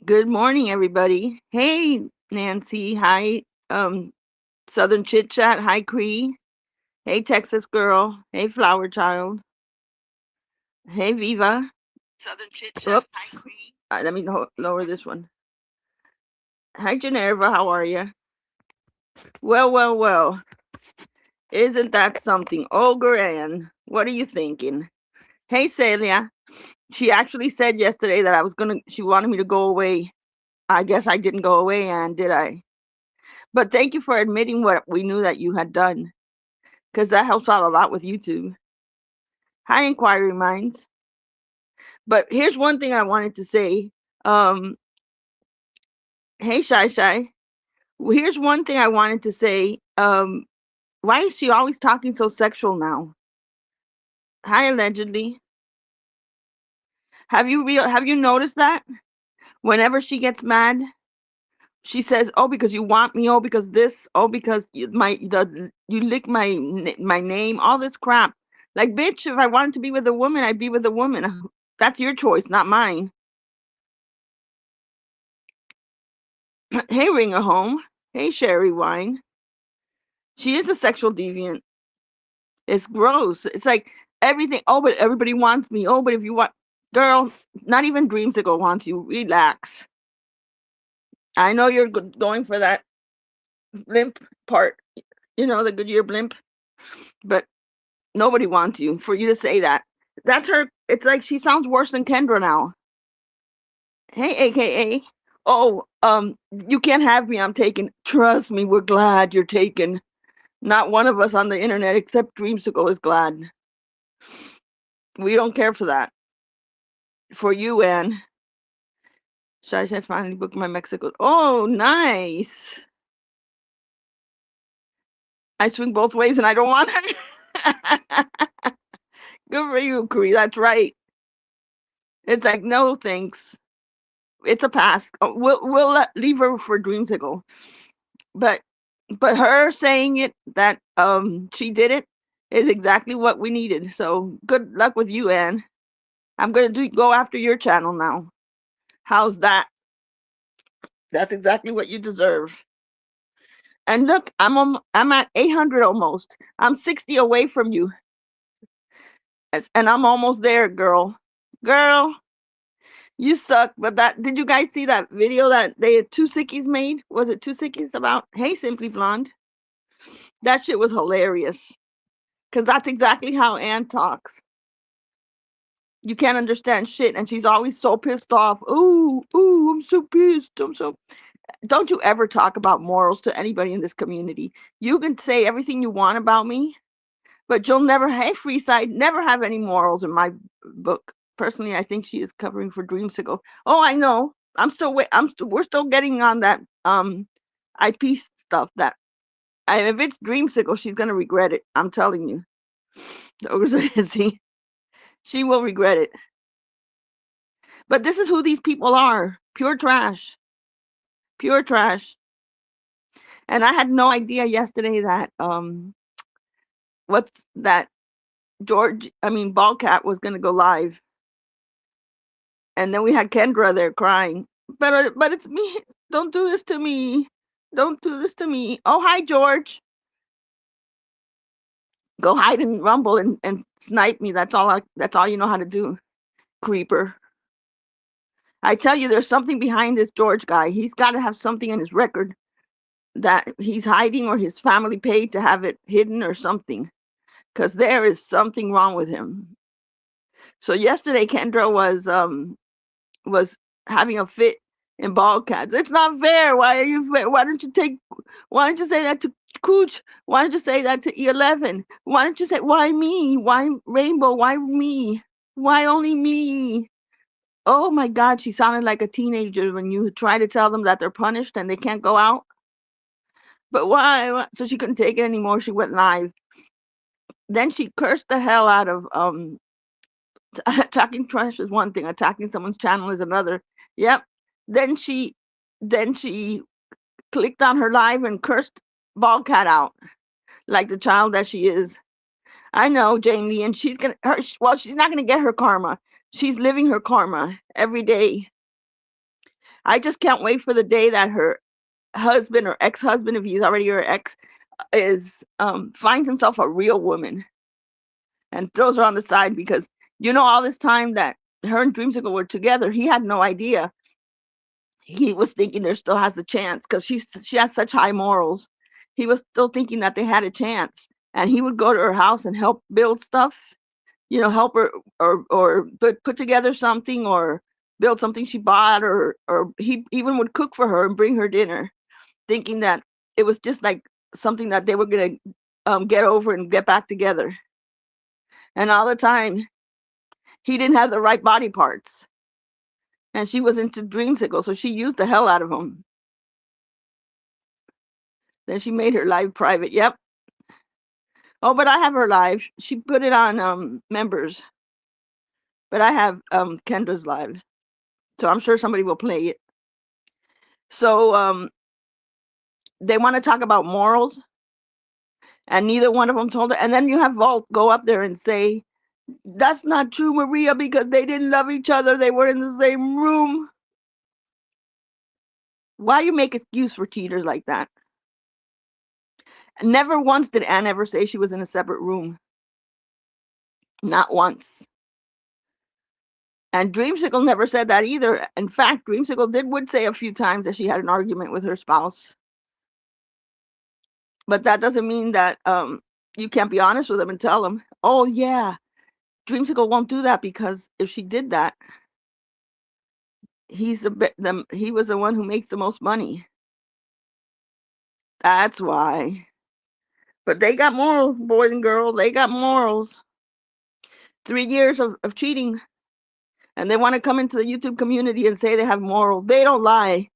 Good morning, everybody. Hey, Nancy. Hi, Southern Chit Chat. Hi, Cree. Hey, Texas Girl. Hey, Flower Child. Hey, Viva. Southern Chit Chat. Hi, Oops. Cree. Let me lower this one. Hi, Generva. How are you? Well, well, well. Isn't that something? Oh, Gran, what are you thinking? Hey, Celia. She actually said yesterday that she wanted me to go away. I guess I didn't go away, and did I? But thank you for admitting what we knew that you had done, because that helps out a lot with YouTube. Hi, Inquiry Minds. But here's one thing I wanted to say. Um, hey, Shy Shy. Here's one thing I wanted to say. Why is she always talking so sexual now? Hi, allegedly. Have you noticed that? Whenever she gets mad, she says, "Oh, because you want me. Oh, because this. Oh, because you lick my name. All this crap. Like, bitch, if I wanted to be with a woman, I'd be with a woman. That's your choice, not mine." Hey, Ringer Home. Hey, Sherry Wine. She is a sexual deviant. It's gross. It's like everything. Oh, but everybody wants me. Oh, but if you want, girl, not even Dreamsicle wants you. Relax. I know you're going for that blimp part. You know, the Goodyear blimp, but nobody wants you. For you to say that, that's her. It's like she sounds worse than Kendra now. Hey, AKA. Oh, you can't have me. I'm taken. Trust me, we're glad you're taken. Not one of us on the internet except Dreamsicle is glad. We don't care for that. For you, Anne. Should I finally booked my Mexico? Oh, nice. I swing both ways and I don't want her. Good for you, Cree. That's right. It's like, no, thanks. It's a pass. Oh, leave her for Dreamsicle. But her saying it that she did it is exactly what we needed. So good luck with you, Anne. I'm gonna go after your channel now. How's that? That's exactly what you deserve. And look, I'm at 800 almost. I'm 60 away from you, and I'm almost there, girl. Girl, you suck. But that did you guys see that video that they two sickies made? Was it two sickies about? Hey, Simply Blonde. That shit was hilarious. Cause that's exactly how Ann talks. You can't understand shit, and she's always so pissed off. Ooh, ooh, I'm so pissed. I'm so. Don't you ever talk about morals to anybody in this community. You can say everything you want about me, but you'll never have Freeside never have any morals in my book. Personally, I think she is covering for Dreamsicle. Oh, I know. We're still getting on that IP stuff. That if it's Dreamsicle, she's gonna regret it. I'm telling you. See, she will regret it. But this is who these people are. Pure trash. Pure trash. And I had no idea yesterday that what's that Ballcat was gonna go live. And then we had Kendra there crying. But it's me. Don't do this to me. Don't do this to me. Oh, hi, George. Go hide and rumble and snipe me. That's all you know how to do, creeper. I tell you, there's something behind this George guy. He's got to have something in his record that he's hiding, or his family paid to have it hidden or something. Because there is something wrong with him. So yesterday, Kendra was having a fit in ball cats. It's not fair. Why are you? Why don't you take? Why don't you say that to Cooch? Why don't you say that to E11? Why don't you say why me? Why Rainbow? Why me? Why only me? Oh my God, she sounded like a teenager when you try to tell them that they're punished and they can't go out. But why? So she couldn't take it anymore. She went live. Then she cursed the hell out of attacking trash is one thing, attacking someone's channel is another. Yep. Then she clicked on her live and cursed Ballcat out like the child that she is. I know, Jamie, and she's not gonna get her karma. She's living her karma every day. I just can't wait for the day that her husband or ex-husband, if he's already her ex, is finds himself a real woman and throws her on the side, because all this time that her and Dreamsicle were together, he had no idea. He was thinking there still has a chance because she has such high morals. He was still thinking that they had a chance, and he would go to her house and help build stuff, help her, or put together something, or build something she bought, or he even would cook for her and bring her dinner, thinking that it was just like something that they were gonna get over and get back together. And all the time, he didn't have the right body parts, and she was into Dreamsicle, so she used the hell out of him. Then she made her live private. Yep. Oh, but I have her live. She put it on members, but I have Kendra's live, so I'm sure somebody will play it. So they want to talk about morals, and neither one of them told her. And then you have Vault go up there and say, "That's not true, Maria, because they didn't love each other. They were in the same room." Why you make excuse for cheaters like that? Never once did Anne ever say she was in a separate room. Not once. And Dreamsicle never said that either. In fact, Dreamsicle would say a few times that she had an argument with her spouse. But that doesn't mean that you can't be honest with them and tell them, "Oh yeah, Dreamsicle won't do that, because if she did that, he was the one who makes the most money. That's why." But they got morals, boys and girls. They got morals. 3 years of cheating, and they want to come into the YouTube community and say they have morals. They don't lie.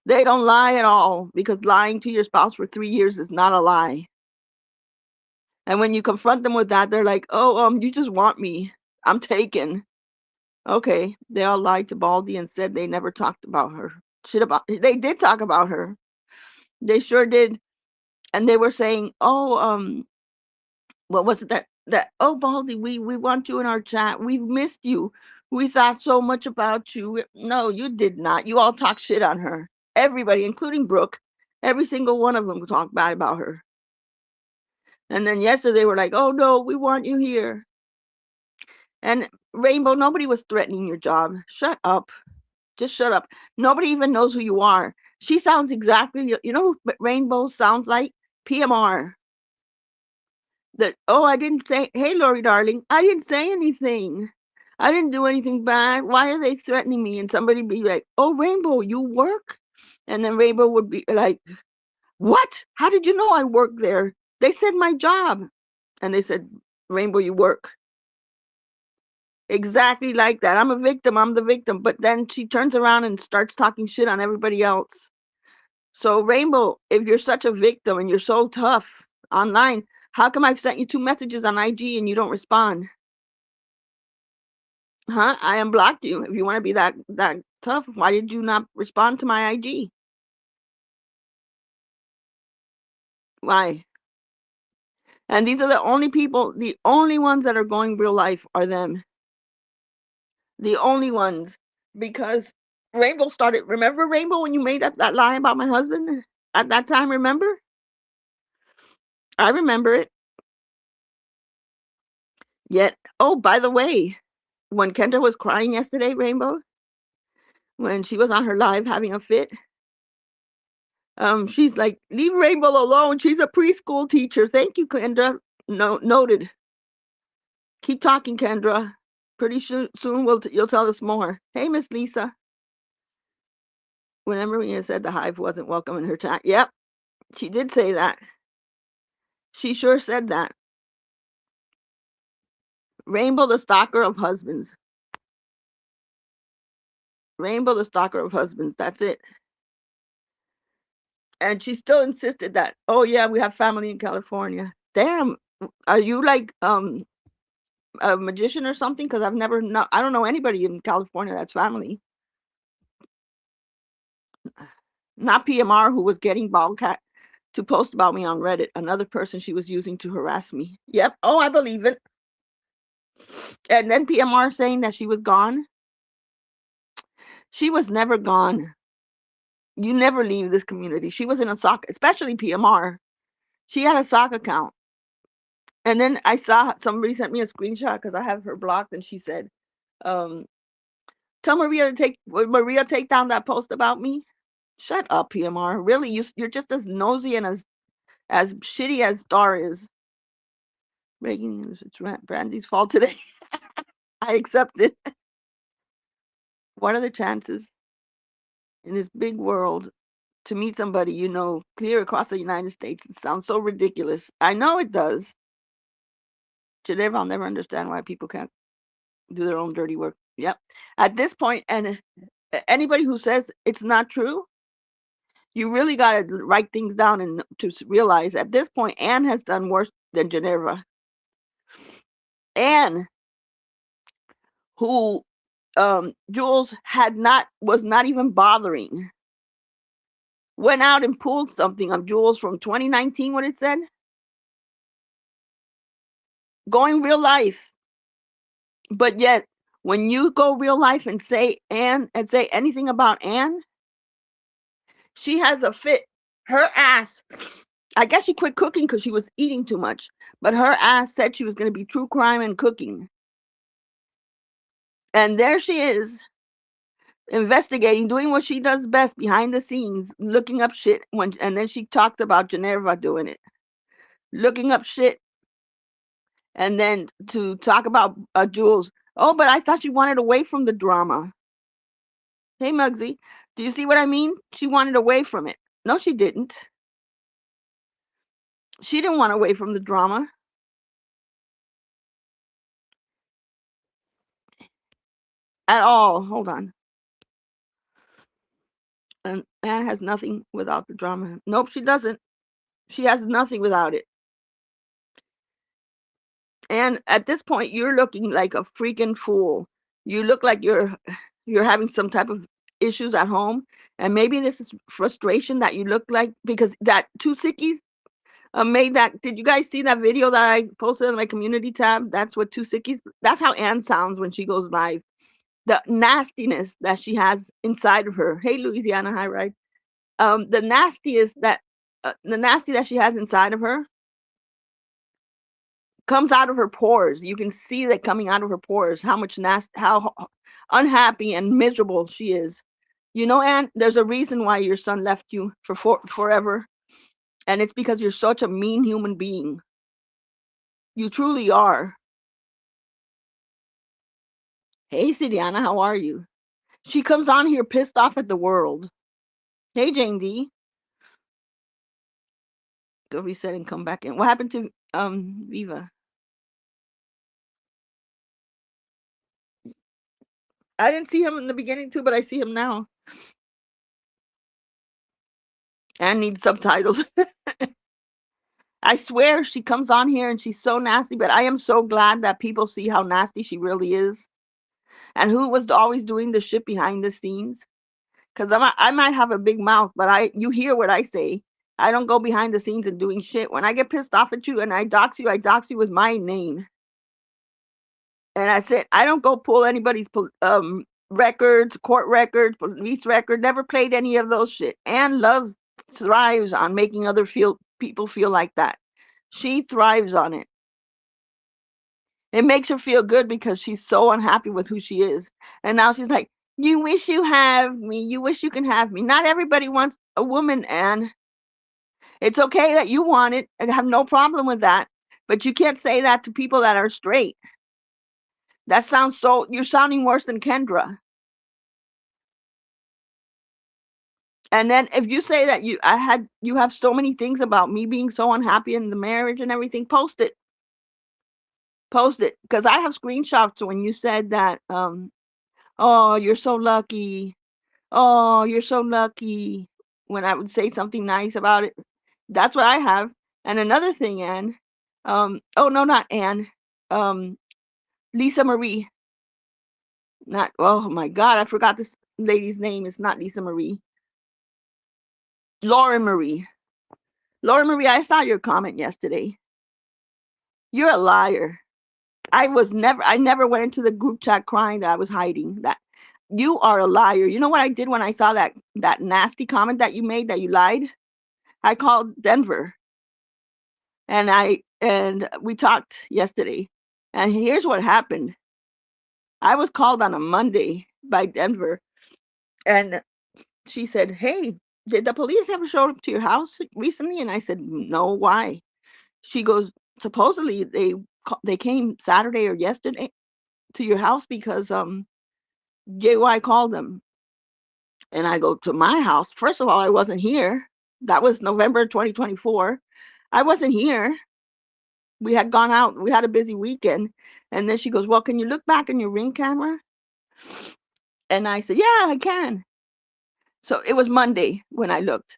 They don't lie at all, because lying to your spouse for 3 years is not a lie. And when you confront them with that, they're like, "Oh, you just want me. I'm taken." Okay, they all lied to Baldy and said they never talked about her. They did talk about her. They sure did. And they were saying, "Oh, what was it that oh, Baldy, we want you in our chat. We've missed you. We thought so much about you." No, you did not. You all talked shit on her. Everybody, including Brooke, every single one of them talked bad about her. And then yesterday they were like, "Oh no, we want you here." And Rainbow, nobody was threatening your job. Shut up. Just shut up. Nobody even knows who you are. She sounds exactly, who Rainbow sounds like? PMR. Oh, I didn't say, "Hey, Lori, darling, I didn't say anything. I didn't do anything bad. Why are they threatening me?" And somebody be like, "Oh, Rainbow, you work?" And then Rainbow would be like, "What? How did you know I work there? They said my job." And they said, "Rainbow, you work." Exactly like that. I'm a victim. I'm the victim. But then she turns around and starts talking shit on everybody else. So, Rainbow, if you're such a victim and you're so tough online, how come I've sent you 2 messages on IG and you don't respond? Huh? I unblocked you. If you want to be that tough, why did you not respond to my IG? Why? And these are the only ones that are going real life are them. The only ones. Because Rainbow started, remember, Rainbow, when you made up that lie about my husband at that time, remember? I remember it. Yet, oh, by the way, when Kendra was crying yesterday, Rainbow, when she was on her live having a fit, she's like, "Leave Rainbow alone. She's a preschool teacher." Thank you, Kendra. No, noted. Keep talking, Kendra. Pretty soon you'll tell us more. Hey, Miss Lisa. When Maria said the hive wasn't welcome in her chat. Yep, she did say that. She sure said that. Rainbow, the stalker of husbands. Rainbow, the stalker of husbands. That's it. And she still insisted that, "Oh yeah, we have family in California." Damn, are you like a magician or something? Because I don't know anybody in California that's family. Not PMR, who was getting Baldcat to post about me on Reddit. Another person she was using to harass me. Yep. Oh, I believe it. And then PMR saying that she was gone. She was never gone. You never leave this community. She was in a sock, especially PMR. She had a sock account. And then I saw somebody sent me a screenshot because I have her blocked, and she said, um, "Tell Maria to take down that post about me." Shut up, PMR. Really, you're just as nosy and as shitty as Star is. Breaking news: it's Brandy's fault today. I accept it. What are the chances in this big world to meet somebody you know clear across the United States? It sounds so ridiculous. I know it does. Geneva, I'll never understand why people can't do their own dirty work. Yep. At this point, and anybody who says it's not true, you really got to write things down and to realize at this point, Anne has done worse than Geneva. Anne, who Jules was not even bothering, went out and pulled something of Jules from 2019. What it said, going real life, but yet when you go real life and say Anne and say anything about Anne, she has a fit. Her ass, I guess she quit cooking because she was eating too much, but her ass said she was going to be true crime and cooking. And there she is, investigating, doing what she does best behind the scenes, looking up shit. And then she talks about Geneva doing it, looking up shit. And then to talk about Jules. Oh, but I thought she wanted away from the drama. Hey, Muggsy, do you see what I mean? She wanted away from it. No, she didn't. She didn't want away from the drama. At all. Hold on. And Anne has nothing without the drama. Nope, she doesn't. She has nothing without it. And at this point, you're looking like a freaking fool. You look like you're having some type of issues at home, and maybe this is frustration that you look like because that two sickies made that. Did you guys see that video that I posted on my community tab? That's what two sickies. That's how Anne sounds when she goes live. The nastiness that she has inside of her. Hey, Louisiana, hi, right? The nastiest that the nasty that she has inside of her comes out of her pores. You can see that coming out of her pores. How much how unhappy and miserable she is. You know, Anne, there's a reason why your son left you for forever, and it's because you're such a mean human being. You truly are. Hey, Sidiana, how are you? She comes on here pissed off at the world. Hey, Jane D. Go reset and come back in. What happened to Viva? I didn't see him in the beginning too, but I see him now. And needs subtitles. I swear she comes on here and she's so nasty, but I am so glad that people see how nasty she really is. And who was always doing the shit behind the scenes. Because I might have a big mouth, but you hear what I say. I don't go behind the scenes and doing shit. When I get pissed off at you and I dox you with my name. And that's it. I don't go pull anybody's records, court records, police record. Never played any of those shit. Anne thrives on making other people feel like that. She thrives on it. It makes her feel good because she's so unhappy with who she is. And now she's like, you wish you have me. You wish you can have me. Not everybody wants a woman, Anne. It's okay that you want it and have no problem with that. But you can't say that to people that are straight. That sounds you're sounding worse than Kendra. And then if you say that you have so many things about me being so unhappy in the marriage and everything, post it. Post it. Because I have screenshots when you said that, oh, you're so lucky. Oh, you're so lucky. When I would say something nice about it. That's what I have. And another thing, Anne. Oh no, not Anne. Lisa Marie. Not, oh my God, I forgot this lady's name. It's not Lisa Marie. Laura Marie. Laura Marie, I saw your comment yesterday. You're a liar. I never went into the group chat crying that I was hiding. That You are a liar. You know what I did when I saw that nasty comment that you made that you lied? I called Denver and we talked yesterday. And here's what happened. I was called on a Monday by Denver and she said, "Hey, did the police ever show up to your house recently?" And I said, "No, why?" She goes, "Supposedly they came Saturday or yesterday to your house because JY called them." And I go, "To my house? First of all, I wasn't here. That was November 2024. I wasn't here. We had gone out. We had a busy weekend." And then she goes, "Well, can you look back in your Ring camera?" And I said, "Yeah, I can." So it was Monday when I looked.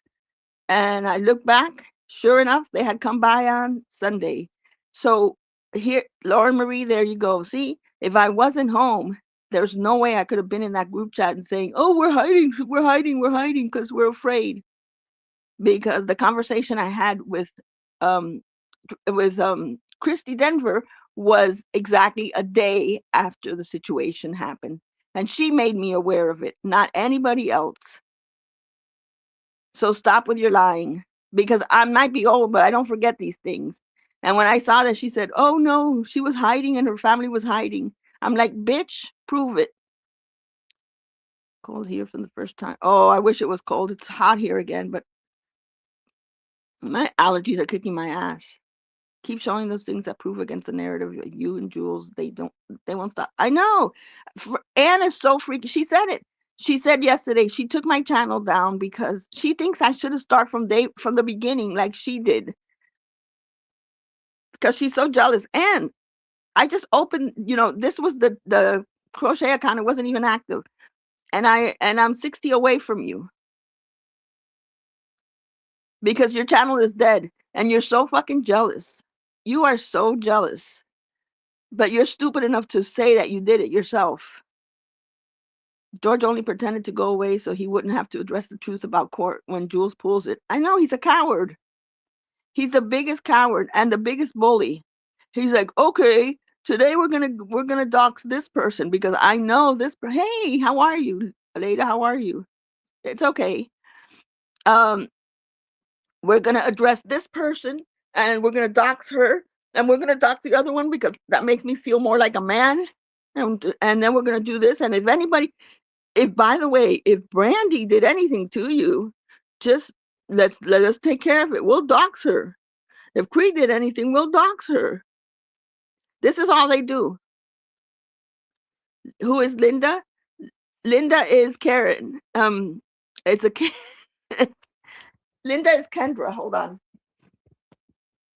And I looked back. Sure enough, they had come by on Sunday. So here, Lauren Marie, there you go. See, if I wasn't home, there's no way I could have been in that group chat and saying, "Oh, we're hiding because we're afraid." Because the conversation I had um Christy Denver was exactly a day after the situation happened. And she made me aware of it, not anybody else. So stop with your lying because I might be old, but I don't forget these things. And when I saw that, she said, "Oh no, she was hiding and her family was hiding." I'm like, "Bitch, prove it." Cold here for the first time. Oh, I wish it was cold. It's hot here again, but my allergies are kicking my ass. Keep showing those things that prove against the narrative. You and Jules, they won't stop. I know. Anne is so freaky. She said it. She said yesterday she took my channel down because she thinks I should have started from the beginning like she did because she's so jealous. And I just opened, this was the crochet account. It wasn't even active, and I'm 60 away from you because your channel is dead, and you're so fucking jealous. You are so jealous, but you're stupid enough to say that you did it yourself. George only pretended to go away so he wouldn't have to address the truth about court when Jules pulls it. I know he's a coward. He's the biggest coward and the biggest bully. He's like, "Okay, today we're gonna dox this person because I know this. Hey, how are you, Aleda? How are you? It's okay. Um, we're gonna address this person and we're gonna dox her and we're gonna dox the other one because that makes me feel more like a man. And then we're gonna do this. And if by the way, if Brandy did anything to you, just let us take care of it. We'll dox her. If Cree did anything, we'll dox her." This is all they do. Who is Linda? Linda is Karen. It's a Linda is Kendra. Hold on.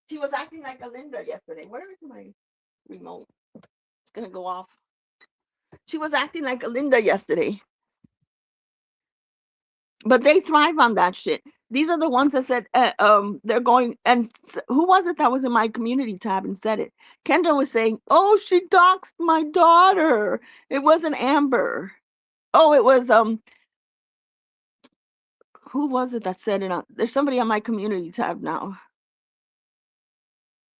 She was acting like a Linda yesterday. Where is my remote? It's gonna go off. She was acting like a Linda yesterday. But they thrive on that shit. These are the ones that said they're going. And who was it that was in my community tab and said it? Kendra was saying, "Oh, she doxed my daughter." It wasn't Amber. Oh, it was who was it that said it on? There's somebody on my community tab now.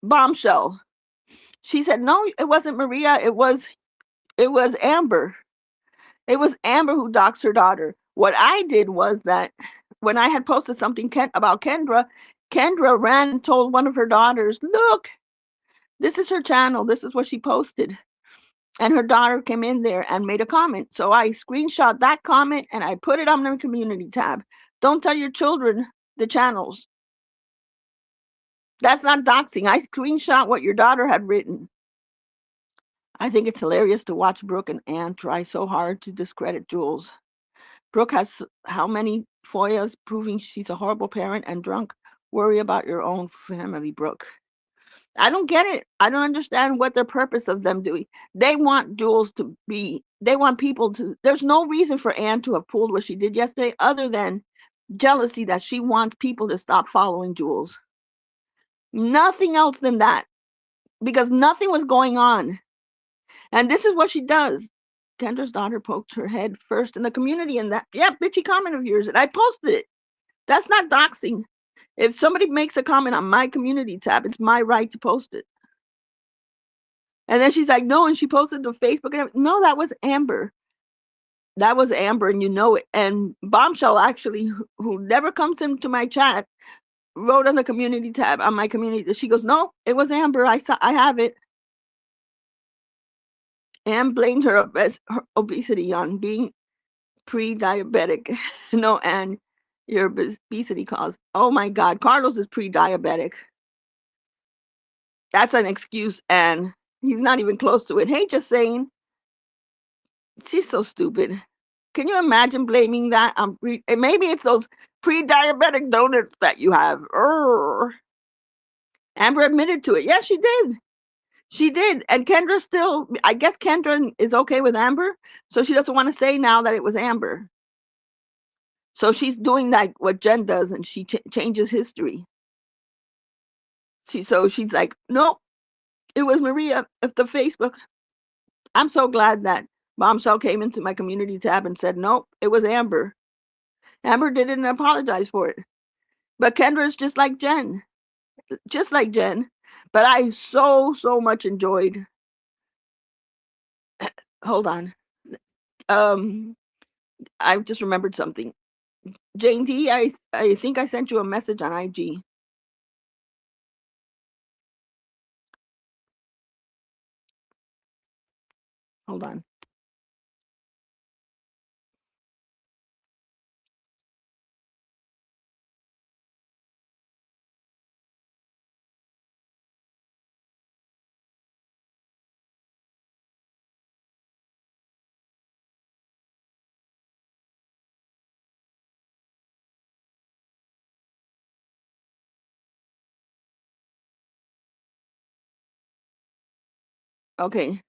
Bombshell. She said, "No, it wasn't Maria. It was Amber. It was Amber who doxed her daughter." What I did was that when I had posted something about Kendra, Kendra ran and told one of her daughters, "Look, this is her channel. This is what she posted." And her daughter came in there and made a comment. So I screenshot that comment and I put it on the community tab. Don't tell your children the channels. That's not doxing. I screenshot what your daughter had written. I think it's hilarious to watch Brooke and Anne try so hard to discredit Jules. Brooke has how many FOIAs proving she's a horrible parent and drunk? Worry about your own family, Brooke. I don't get it. I don't understand what their purpose of them doing. They want Jules to be, they want people to, there's no reason for Anne to have pulled what she did yesterday other than jealousy that she wants people to stop following Jules. Nothing else than that, because nothing was going on. And this is what she does. Kendra's daughter poked her head first in the community and that, yeah, bitchy comment of yours. And I posted it. That's not doxing. If somebody makes a comment on my community tab, it's my right to post it. And then she's like, "No," and she posted to Facebook. And no, that was Amber. That was Amber, and you know it. And Bombshell, actually, who never comes into my chat, wrote on the community tab on my community. She goes, "No, it was Amber. I have it." And blamed her obesity on being pre-diabetic. No, and your obesity cause. Oh my God, Carlos is pre-diabetic. That's an excuse, and he's not even close to it. Hey, just saying, she's so stupid. Can you imagine blaming that on maybe it's those pre-diabetic donuts that you have? Urgh. Amber admitted to it. Yeah, she did. She did. And Kendra still, I guess Kendra is okay with Amber, so she doesn't want to say now that it was Amber. So she's doing like what Jen does, and she changes history. So she's like, nope, it was Maria of the Facebook. I'm so glad that Bombshell came into my community tab and said, nope, it was Amber. Amber didn't apologize for it. But Kendra's just like Jen. Just like Jen. But I so much enjoyed. Hold on. I just remembered something. Jane D, I think I sent you a message on IG. Hold on. Okay.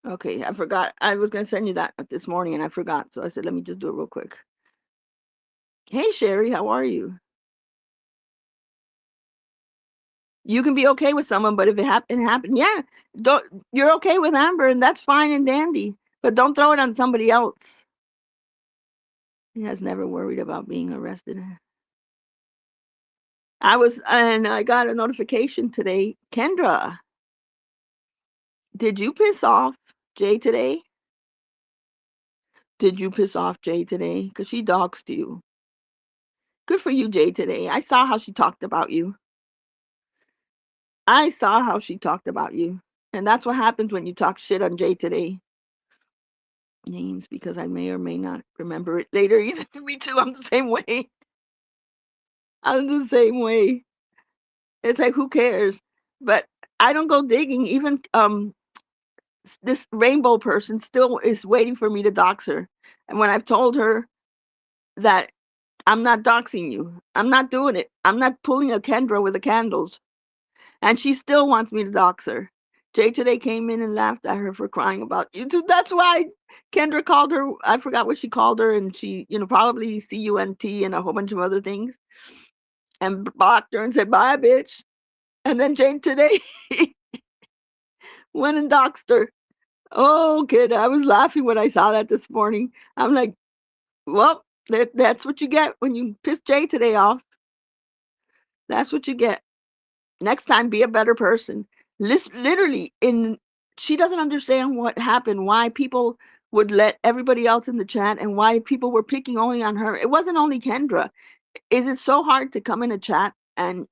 Okay, I forgot. I was going to send you that this morning and I forgot. So I said, let me just do it real quick. Hey, Sherry, how are you? You can be okay with someone, but if it happened, yeah, you're okay with Amber, and that's fine and dandy. But don't throw it on somebody else. He has never worried about being arrested. I got a notification today. Kendra, did you piss off Jay today? Did you piss off Jay today? Because she doxed you. Good for you, Jay, today. I saw how she talked about you. I saw how she talked about you. And that's what happens when you talk shit on Jay today. Names, because I may or may not remember it later either. Me too. I'm the same way. I'm the same way. It's like, who cares? But I don't go digging. Even this rainbow person still is waiting for me to dox her. And when I've told her that I'm not doxing you, I'm not doing it. I'm not pulling a Kendra with the candles. And she still wants me to dox her. Jay today came in and laughed at her for crying about YouTube. That's why Kendra called her. I forgot what she called her, and she, probably CUNT and a whole bunch of other things, and blocked her and said, "Bye, bitch." And then Jay today went and doxed her. Oh, kid, I was laughing when I saw that this morning. I'm like, well, that's what you get when you piss Jay today off. That's what you get. Next time, be a better person. Literally, she doesn't understand what happened, why people would let everybody else in the chat, and why people were picking only on her. It wasn't only Kendra. Is it so hard to come in a chat and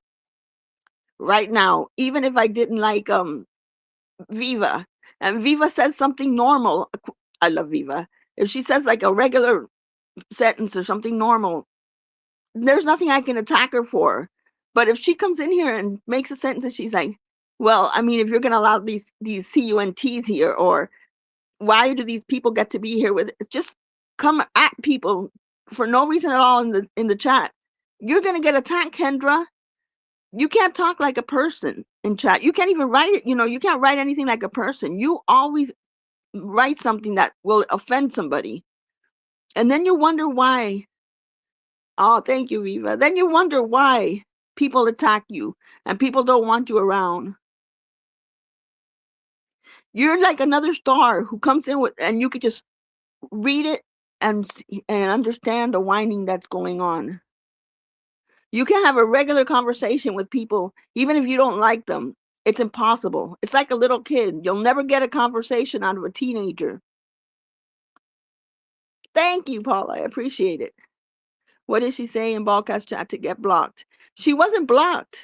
right now, even if I didn't like Viva, and Viva says something normal, I love Viva. If she says like a regular sentence or something normal, there's nothing I can attack her for. But if she comes in here and makes a sentence and she's like, well, I mean, if you're going to allow these CUNTs here, or why do these people get to be here with just come at people for no reason at all in the chat, you're going to get attacked, Kendra. You can't talk like a person in chat. You can't even write it. You can't write anything like a person. You always write something that will offend somebody. And then you wonder why. Oh, thank you, Viva. Then you wonder why people attack you and people don't want you around. You're like another star who comes in with, and you could just read it and understand the whining that's going on. You can have a regular conversation with people, even if you don't like them. It's impossible. It's like a little kid. You'll never get a conversation out of a teenager. Thank you, Paula. I appreciate it. What did she say in Ballcast chat to get blocked? She wasn't blocked.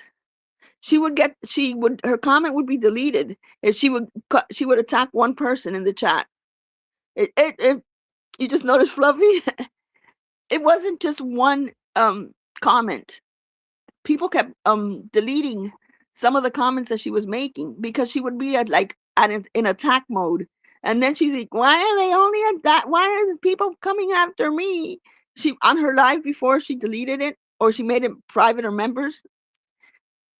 Her comment would be deleted if she would attack one person in the chat. It you just noticed, Fluffy? It wasn't just one comment. People kept deleting some of the comments that she was making because she would be in attack mode. And then she's like, why are they only at that? Why are the people coming after me? She on her live before she deleted it or she made it private or members.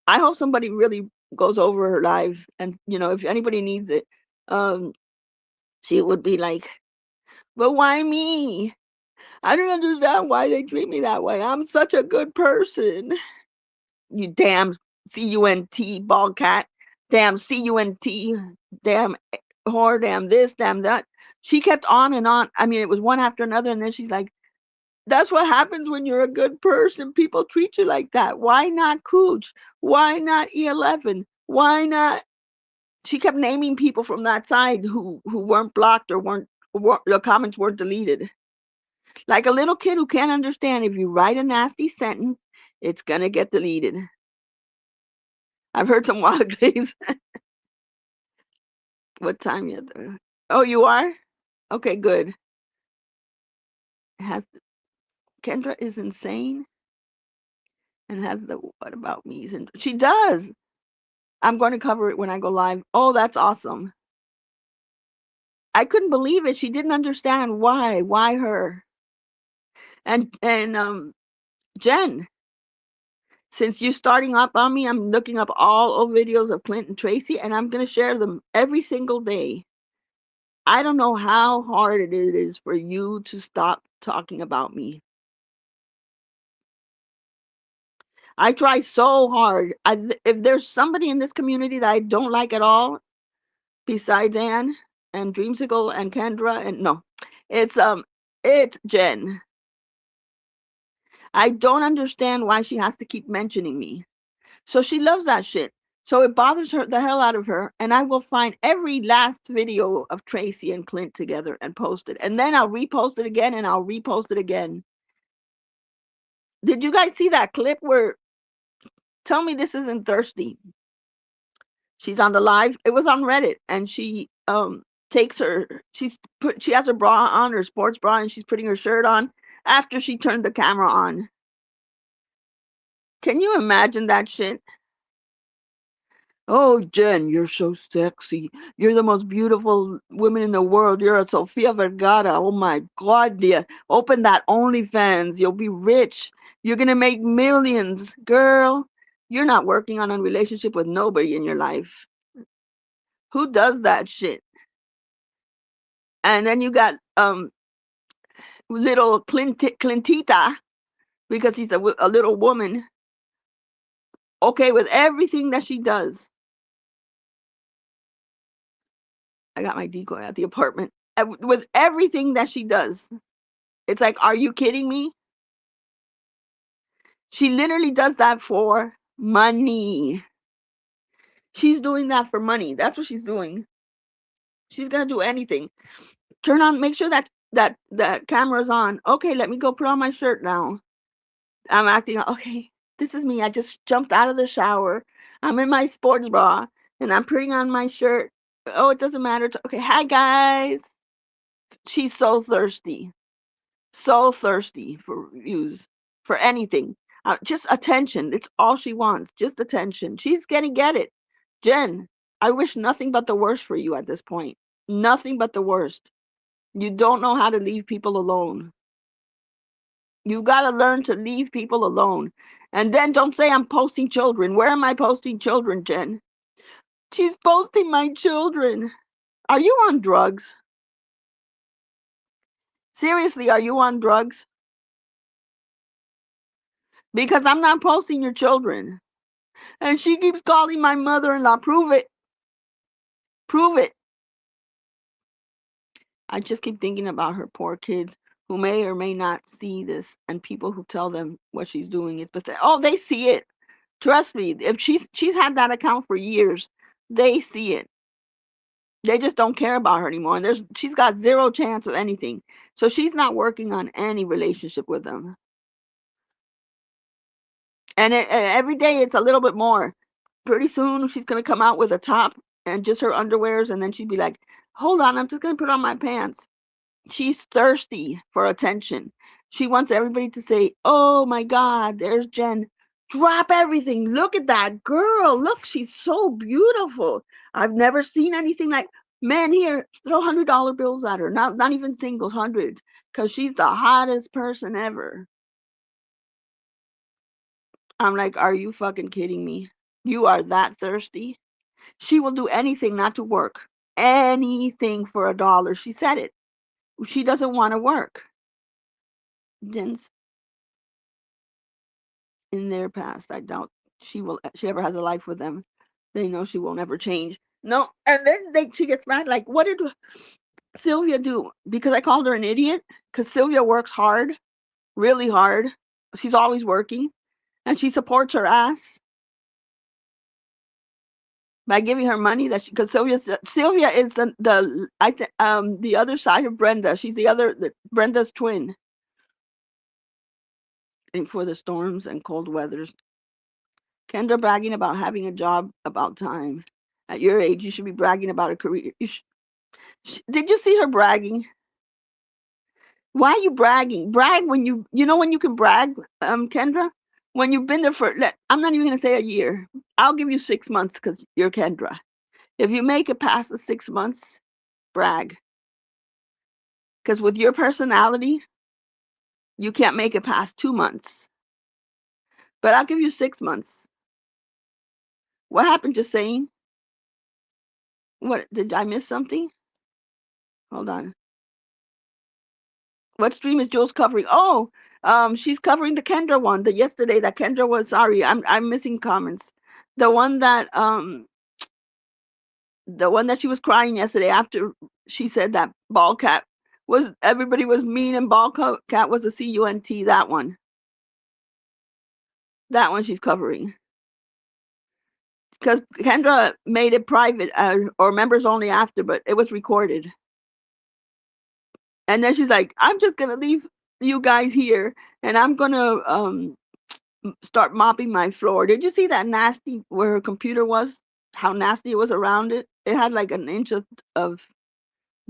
I hope somebody really goes over her live and if anybody needs it, um, she would be like, but why me? I don't understand why they treat me that way. I'm such a good person. You damn CUNT ball cat, damn CUNT, damn whore, damn this, damn that. She kept on and on. I mean, it was one after another, and then she's like, that's what happens when you're a good person. People treat you like that. Why not Cooch? Why not E11? Why not? She kept naming people from that side who weren't blocked or the comments weren't deleted. Like a little kid who can't understand if you write a nasty sentence, it's gonna get deleted. I've heard some wild claims. What time yet? Oh, you are? Okay, good. Has Kendra is insane and has the what about me? She does. I'm going to cover it when I go live. Oh, that's awesome. I couldn't believe it. She didn't understand why. Why her? And Jen, since you're starting up on me, I'm looking up all old videos of Clint and Tracy, and I'm going to share them every single day. I don't know how hard it is for you to stop talking about me. I try so hard. If there's somebody in this community that I don't like at all, besides Anne and Dreamsicle and Kendra, and no, it's Jen. I don't understand why she has to keep mentioning me. So she loves that shit. So it bothers her the hell out of her. And I will find every last video of Tracy and Clint together and post it. And then I'll repost it again and I'll repost it again. Did you guys see that clip where tell me this isn't thirsty? She's on the live. It was on Reddit and she takes her she has her bra on, her sports bra, and she's putting her shirt on after she turned the camera on. Can you imagine that shit? Oh, Jen, you're so sexy. You're the most beautiful woman in the world. You're a Sofia Vergara. Oh my God, dear. Open that OnlyFans. You'll be rich. You're gonna make millions. Girl, you're not working on a relationship with nobody in your life. Who does that shit? And then you got little Clintita, because he's a little woman, okay with everything that she does. I got my decoy at the apartment. With everything that she does. It's like, are you kidding me? She literally does that for money. She's doing that for money. That's what she's doing. She's gonna do anything. Turn on, make sure that camera's on. Okay, let me go put on my shirt now. I'm acting okay. This is me. I just jumped out of the shower. I'm in my sports bra and I'm putting on my shirt. Oh, it doesn't matter. Okay, hi guys. She's so thirsty. So thirsty for views, for anything. Just attention. It's all she wants. Just attention. She's gonna get it. Jen, I wish nothing but the worst for you at this point. Nothing but the worst. You don't know how to leave people alone. You got to learn to leave people alone. And then don't say I'm posting children. Where am I posting children, Jen? She's posting my children. Are you on drugs? Seriously, are you on drugs? because I'm not posting your children. And she keeps calling my mother-in-law. Prove it. Prove it. I just keep thinking about her poor kids who may or may not see this, and people who tell them what she's doing is pathetic. Oh, they see it. Trust me. If she's had that account for years, they see it. They just don't care about her anymore. And she's got zero chance of anything. So she's not working on any relationship with them. And every day it's a little bit more. Pretty soon she's gonna come out with a top and just her underwears, and then she'd be like, "Hold on, I'm just gonna put on my pants." She's thirsty for attention. She wants everybody to say, "Oh my God, there's Jen. Drop everything. Look at that girl. Look, she's so beautiful. I've never seen anything like." Man, here, throw $100 bills at her. Not even singles, hundreds, because she's the hottest person ever. I'm like, are you fucking kidding me? You are that thirsty? She will do anything not to work. Anything for $1. She said it. She doesn't want to work. Jen's in their past. I doubt she ever has a life with them. They know she will never change. No, and then she gets mad. Like, what did Sylvia do? Because I called her an idiot. Because Sylvia works hard, really hard. She's always working, and she supports her ass by giving her money. Because Sylvia is the other side of Brenda. She's Brenda's twin. For the storms and cold weathers. Kendra bragging about having a job about time. At your age, you should be bragging about a career. Did you see her bragging? Why are you bragging? Brag when you know when you can brag, Kendra? When you've been there I'm not even going to say a year. I'll give you 6 months because you're Kendra. If you make it past the 6 months, brag. Because with your personality, you can't make it past 2 months. But I'll give you 6 months. What happened to saying? What, did I miss something? Hold on. What stream is Jules covering? Oh, she's covering the Kendra one. The yesterday that Kendra was sorry. I'm missing comments. The one that she was crying yesterday after she said that ball cat was everybody was mean and ball cat was a CUNT. That one. That one she's covering. Because Kendra made it private or members only after, but it was recorded. And then she's like, I'm just gonna leave you guys here and I'm gonna start mopping my floor. Did you see that nasty where her computer was? How nasty it was around it? It had like an inch of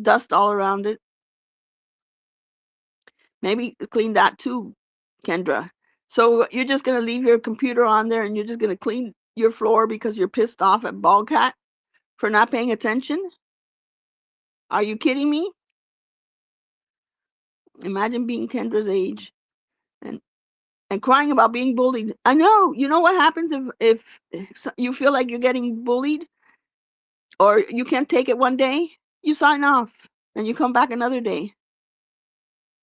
dust all around it. Maybe clean that too, Kendra. So you're just gonna leave your computer on there and you're just gonna clean your floor because you're pissed off at Ballcat for not paying attention? Are you kidding me? Imagine being Kendra's age and crying about being bullied. I know. You know what happens if you feel like you're getting bullied or you can't take it one day? You sign off and you come back another day.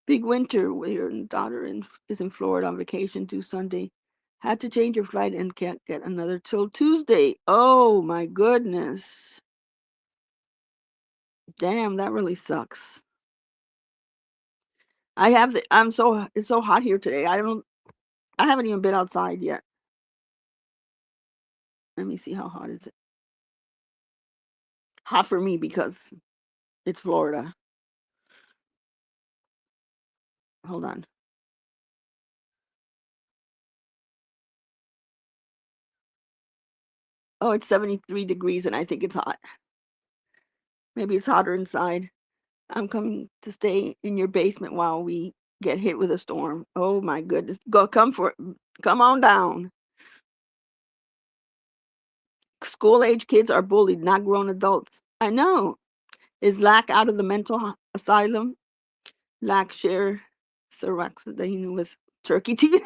Big winter where your daughter is in Florida on vacation to Sunday. Had to change your flight and can't get another till Tuesday. Oh my goodness. Damn, that really sucks. It's so hot here today. I haven't even been outside yet. Let me see how hot is it. Hot for me because it's Florida. Hold on. Oh, it's 73 degrees and I think it's hot. Maybe it's hotter inside. I'm coming to stay in your basement while we get hit with a storm. Oh my goodness. Come on down. School age kids are bullied, not grown adults. I know. Is Lack out of the mental asylum? Lack share thoraxidine with turkey teeth.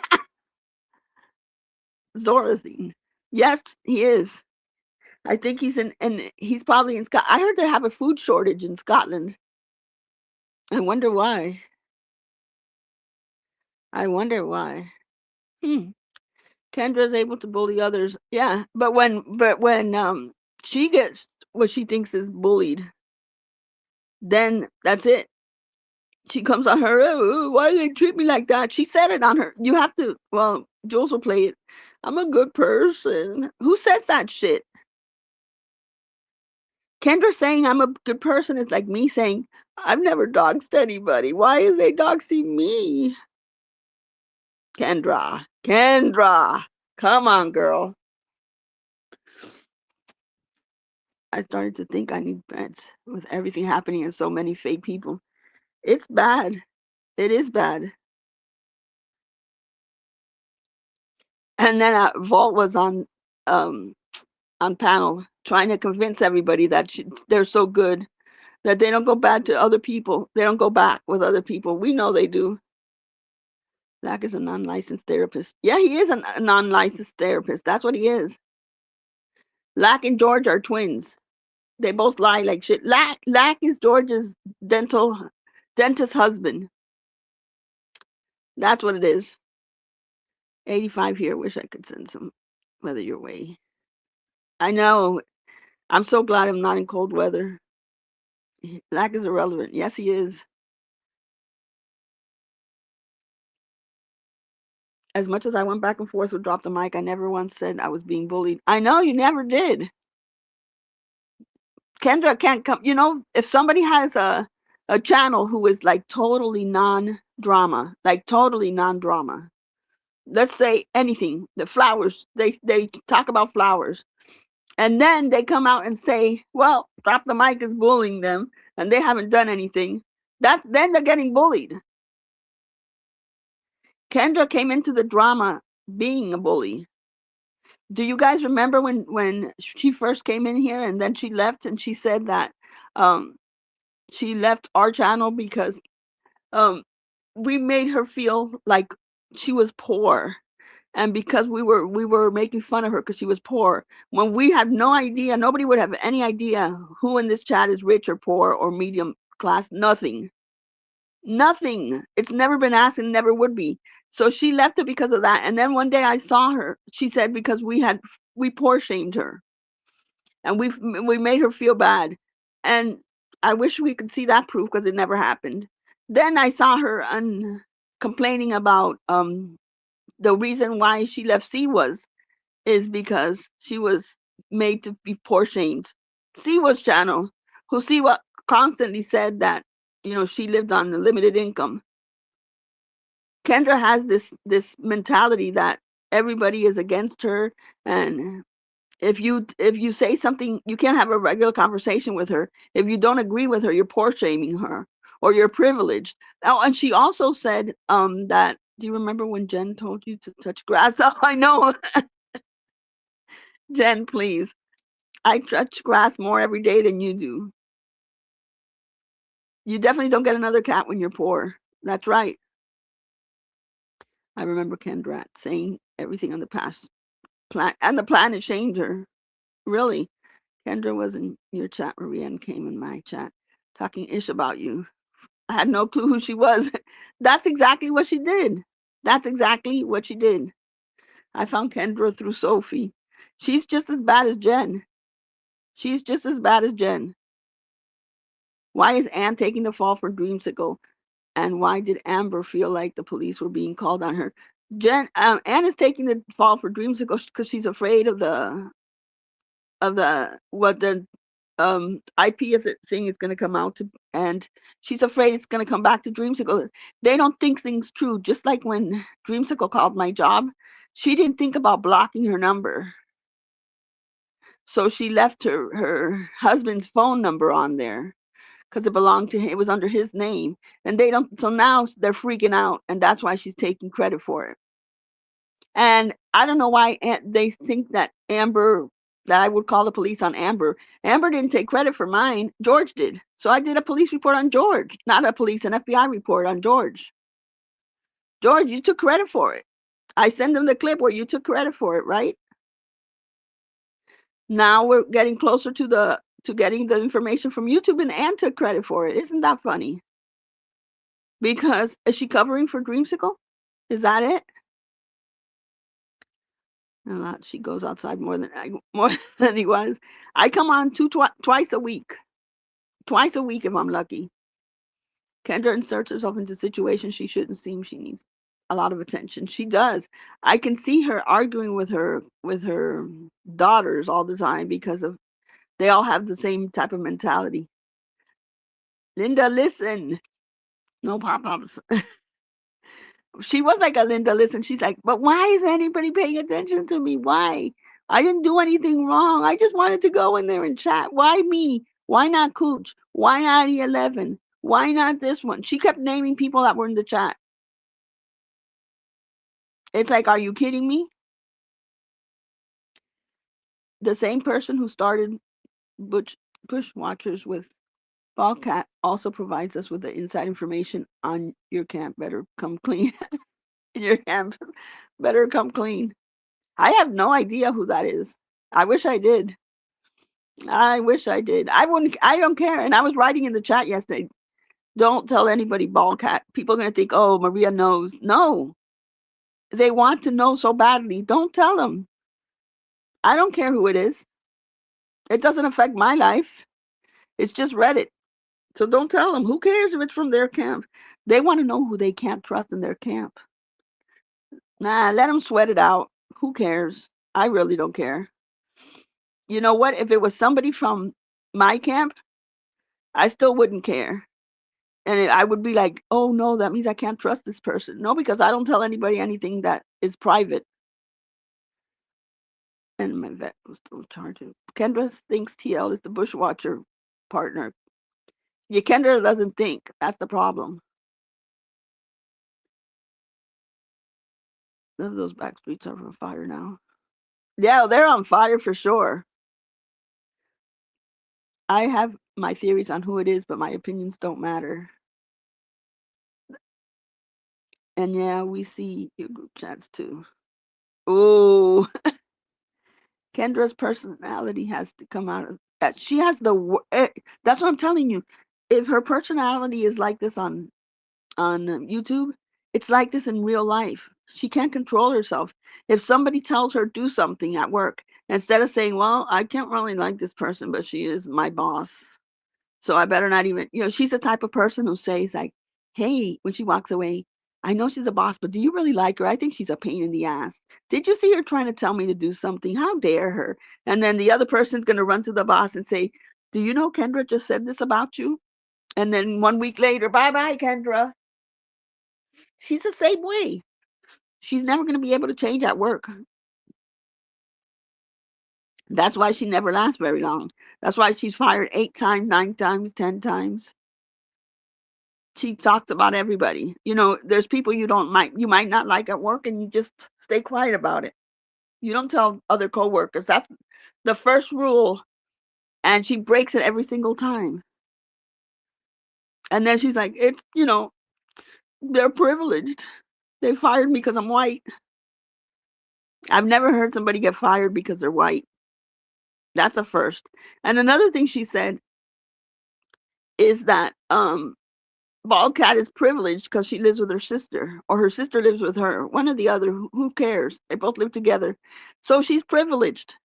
Zorazine. Yes, he is. I think he's probably in Scotland. I heard they have a food shortage in Scotland. I wonder why. I wonder why. Hmm. Kendra's able to bully others. Yeah, but when she gets what she thinks is bullied, then that's it. She comes on her, oh, why do they treat me like that? She said it on her. You have to, well, Jules will play it. I'm a good person. Who says that shit? Kendra saying I'm a good person is like me saying, I've never doxed anybody. Why is they doxing me? Kendra, come on, girl. I started to think I need meds with everything happening and so many fake people. It's bad. It is bad. And then Vault was um, on panel trying to convince everybody that they're so good that they don't go back to other people. They don't go back with other people. We know they do. Lack is a non-licensed therapist. Yeah, he is a non-licensed therapist. That's what he is. Lack and George are twins. They both lie like shit. Lack is George's dentist husband. That's what it is. 85 here. Wish I could send some weather your way. I know. I'm so glad I'm not in cold weather. Lack is irrelevant. Yes, he is. As much as I went back and forth with Drop the Mic, I never once said I was being bullied. I know you never did. Kendra can't come. You know, if somebody has a channel who is like totally non-drama, like totally non-drama, let's say anything, the flowers, they talk about flowers, and then they come out and say, well, Drop the Mic is bullying them, and they haven't done anything. Then they're getting bullied. Kendra came into the drama being a bully. Do you guys remember when she first came in here and then she left and she said that um she left our channel because um we made her feel like she was poor, and because we were making fun of her because she was poor, when we had no idea, nobody would have any idea who in this chat is rich or poor or medium class. Nothing. It's never been asked and never would be. So she left it because of that. And then one day I saw her. She said because we poor shamed her and we made her feel bad. And I wish we could see that proof because it never happened. Then I saw her complaining about the reason why she left C is because she was made to be poor shamed. Siwa's channel, who Siwa constantly said that, she lived on a limited income. Kendra has this mentality that everybody is against her, and if you say something, you can't have a regular conversation with her. If you don't agree with her, you're poor shaming her or you're privileged. Oh, and she also said that, do you remember when Jen told you to touch grass? Oh, I know. Jen, please. I touch grass more every day than you do. You definitely don't get another cat when you're poor. That's right. I remember Kendra saying everything on the past plan and the planet changed her. Really. Kendra was in your chat, Maria, and came in my chat talking ish about you. I had no clue who she was. That's exactly what she did. That's exactly what she did. I found Kendra through Sophie. She's just as bad as Jen. She's just as bad as Jen. Why is Anne taking the fall for Dreamsicle? And why did Amber feel like the police were being called on her? Anne is taking the fall for Dreamsicle because she's afraid of what the IP of the thing is going to come out to, and she's afraid it's going to come back to Dreamsicle. They don't think things true. Just like when Dreamsicle called my job, she didn't think about blocking her number, so she left her husband's phone number on there because it belonged to him. It was under his name, and they don't. So now they're freaking out, and that's why she's taking credit for it. And I don't know why they think that I would call the police on Amber. Amber didn't take credit for mine. George did. So I did a police report on George, not an FBI report on George. George, you took credit for it. I sent them the clip where you took credit for it, right? Now we're getting closer to getting the information from YouTube, and Ann took credit for it. Isn't that funny? Because is she covering for Dreamsicle? Is that it? A lot. She goes outside more than he was. I come on twice a week. Twice a week if I'm lucky. Kendra inserts herself into situations she shouldn't seem she needs a lot of attention. She does. I can see her arguing with her daughters all the time because of they all have the same type of mentality. Linda, listen. No pop-ups. She was like a Linda, listen. She's like, but why is anybody paying attention to me? Why? I didn't do anything wrong. I just wanted to go in there and chat. Why me? Why not Cooch? Why not E11? Why not this one? She kept naming people that were in the chat. It's like, are you kidding me? The same person who started Push Watchers with Ballcat also provides us with the inside information on your camp. Better come clean. Your camp better come clean. I have no idea who that is. I wish I did. I wish I did. I wouldn't. I don't care. And I was writing in the chat yesterday. Don't tell anybody Ballcat. People are gonna think, oh, Maria knows. No, they want to know so badly. Don't tell them. I don't care who it is. It doesn't affect my life. It's just Reddit. So don't tell them. Who cares if it's from their camp? They want to know who they can't trust in their camp. Nah, let them sweat it out. Who cares? I really don't care. You know what? If it was somebody from my camp, I still wouldn't care. And I would be like, oh no, that means I can't trust this person. No, because I don't tell anybody anything that is private. And my vet was still charging. Kendra thinks TL is the bushwatcher partner. Yeah, Kendra doesn't think. That's the problem. None of those back streets are on fire now. Yeah, they're on fire for sure. I have my theories on who it is, but my opinions don't matter. And yeah, we see your group chats too. Oh, Kendra's personality has to come out of that. She has that's what I'm telling you. If her personality is like this on YouTube, it's like this in real life. She can't control herself. If somebody tells her do something at work, instead of saying, "Well, I can't really like this person, but she is my boss, so I better not even," she's the type of person who says like, "Hey," when she walks away, "I know she's a boss, but do you really like her? I think she's a pain in the ass. Did you see her trying to tell me to do something? How dare her?" And then the other person's going to run to the boss and say, "Do you know Kendra just said this about you?" And then 1 week later, bye bye, Kendra. She's the same way. She's never going to be able to change at work. That's why she never lasts very long. That's why she's fired 8 times, 9 times, 10 times. She talks about everybody. There's people you might not like at work, and you just stay quiet about it. You don't tell other coworkers. That's the first rule, and she breaks it every single time. And then she's like, they're privileged. They fired me because I'm white. I've never heard somebody get fired because they're white. That's a first. And another thing she said is that Baldcat is privileged because she lives with her sister, or her sister lives with her. One or the other. Who cares? They both live together. So she's privileged,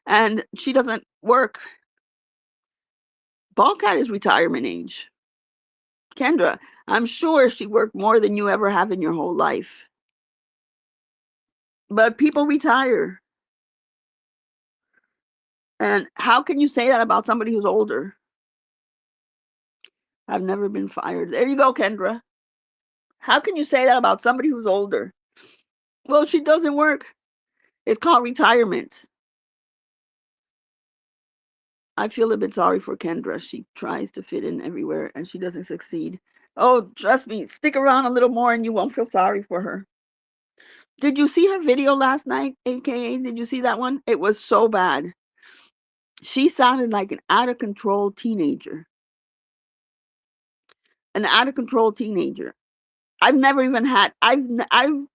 and she doesn't work. Baldcat is retirement age. Kendra, I'm sure she worked more than you ever have in your whole life. But people retire. And how can you say that about somebody who's older? I've never been fired. There you go, Kendra. How can you say that about somebody who's older? Well, she doesn't work. It's called retirement. I feel a bit sorry for Kendra. She tries to fit in everywhere and she doesn't succeed. Oh, trust me, stick around a little more and you won't feel sorry for her. Did you see her video last night, AKA? Did you see that one? It was so bad. She sounded like an out of control teenager. An out of control teenager. I've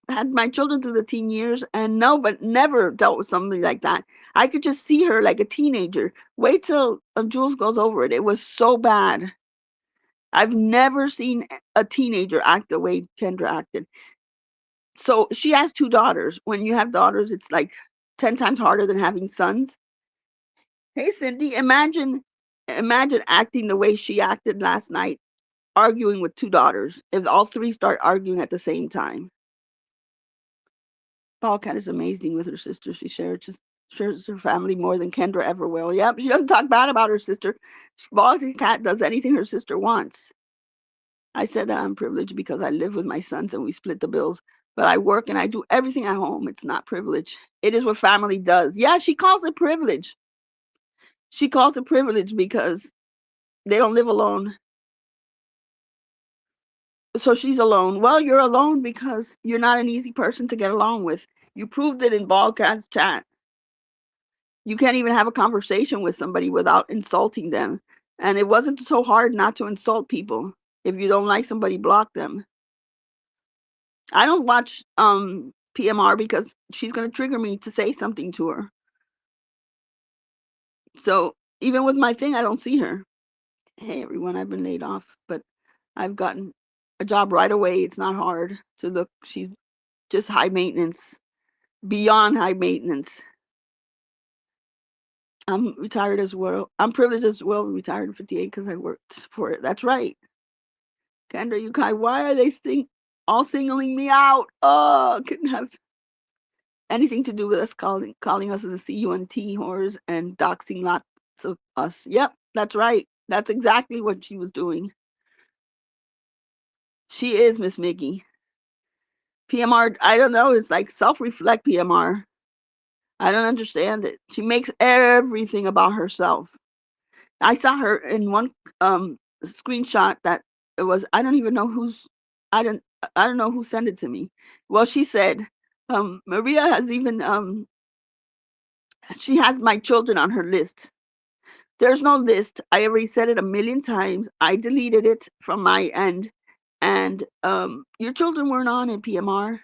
had my children through the teen years and never dealt with somebody like that. I could just see her like a teenager. Wait till Jules goes over it. It was so bad. I've never seen a teenager act the way Kendra acted. So she has 2 daughters. When you have daughters, it's like 10 times harder than having sons. Hey, Cindy, imagine acting the way she acted last night, arguing with 2 daughters. If all 3 start arguing at the same time. Ballcat is amazing with her sister. She shares her family more than Kendra ever will. Yep, she doesn't talk bad about her sister. Ballcat does anything her sister wants. I said that I'm privileged because I live with my sons and we split the bills. But I work and I do everything at home. It's not privilege. It is what family does. Yeah, she calls it privilege. She calls it privilege because they don't live alone. So she's alone. Well, you're alone because you're not an easy person to get along with. You proved it in Ballcat's chat. You can't even have a conversation with somebody without insulting them. And it wasn't so hard not to insult people. If you don't like somebody, block them. I don't watch PMR because she's going to trigger me to say something to her. So even with my thing, I don't see her. Hey, everyone, I've been laid off, but I've gotten a job right away. It's not hard to look. She's just high maintenance, beyond high maintenance. I'm retired as well. I'm privileged as well, retired at 58 because I worked for it. That's right. Kendra Yukai, why are they all singling me out? Oh, couldn't have anything to do with us calling us as a CUNT whores and doxing lots of us. Yep, that's right. That's exactly what she was doing. She is Miss Miggy. PMR, I don't know. It's like self-reflect PMR. I don't understand it. She makes everything about herself. I saw her in one screenshot that it was, I don't even know I don't I don't know who sent it to me. Well, she said Maria has even she has my children on her list. There's no list. I already said it a million times. I deleted it from my end. And your children weren't on in PMR.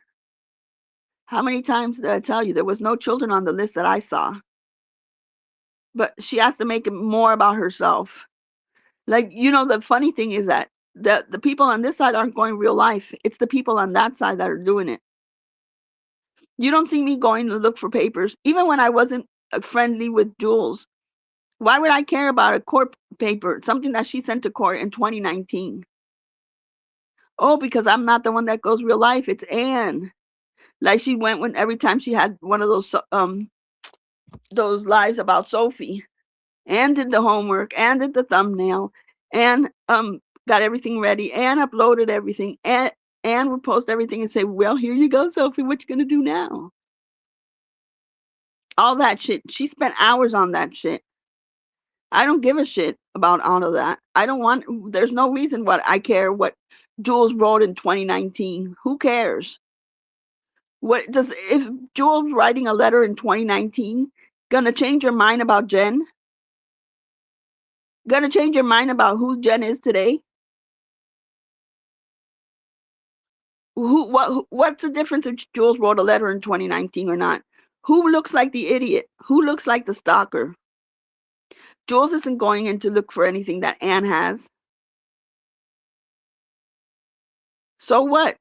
How many times did I tell you there was no children on the list that I saw? But she has to make it more about herself. Like, the funny thing is that the people on this side aren't going real life. It's the people on that side that are doing it. You don't see me going to look for papers, even when I wasn't friendly with Jules. Why would I care about a court paper, something that she sent to court in 2019? Oh, because I'm not the one that goes real life. It's Anne. Like she went when every time she had one of those lies about Sophie. Anne did the homework, Anne did the thumbnail, Anne got everything ready, Anne uploaded everything, Anne would post everything and say, well, here you go, Sophie, what you gonna do now? All that shit. She spent hours on that shit. I don't give a shit about all of that. There's no reason what I care what Jules wrote in 2019. Who cares? If Jules writing a letter in 2019 gonna change your mind about Jen? Gonna change your mind about who Jen is today? What's the difference if Jules wrote a letter in 2019 or not? Who looks like the idiot? Who looks like the stalker? Jules isn't going in to look for anything that Anne has. So what?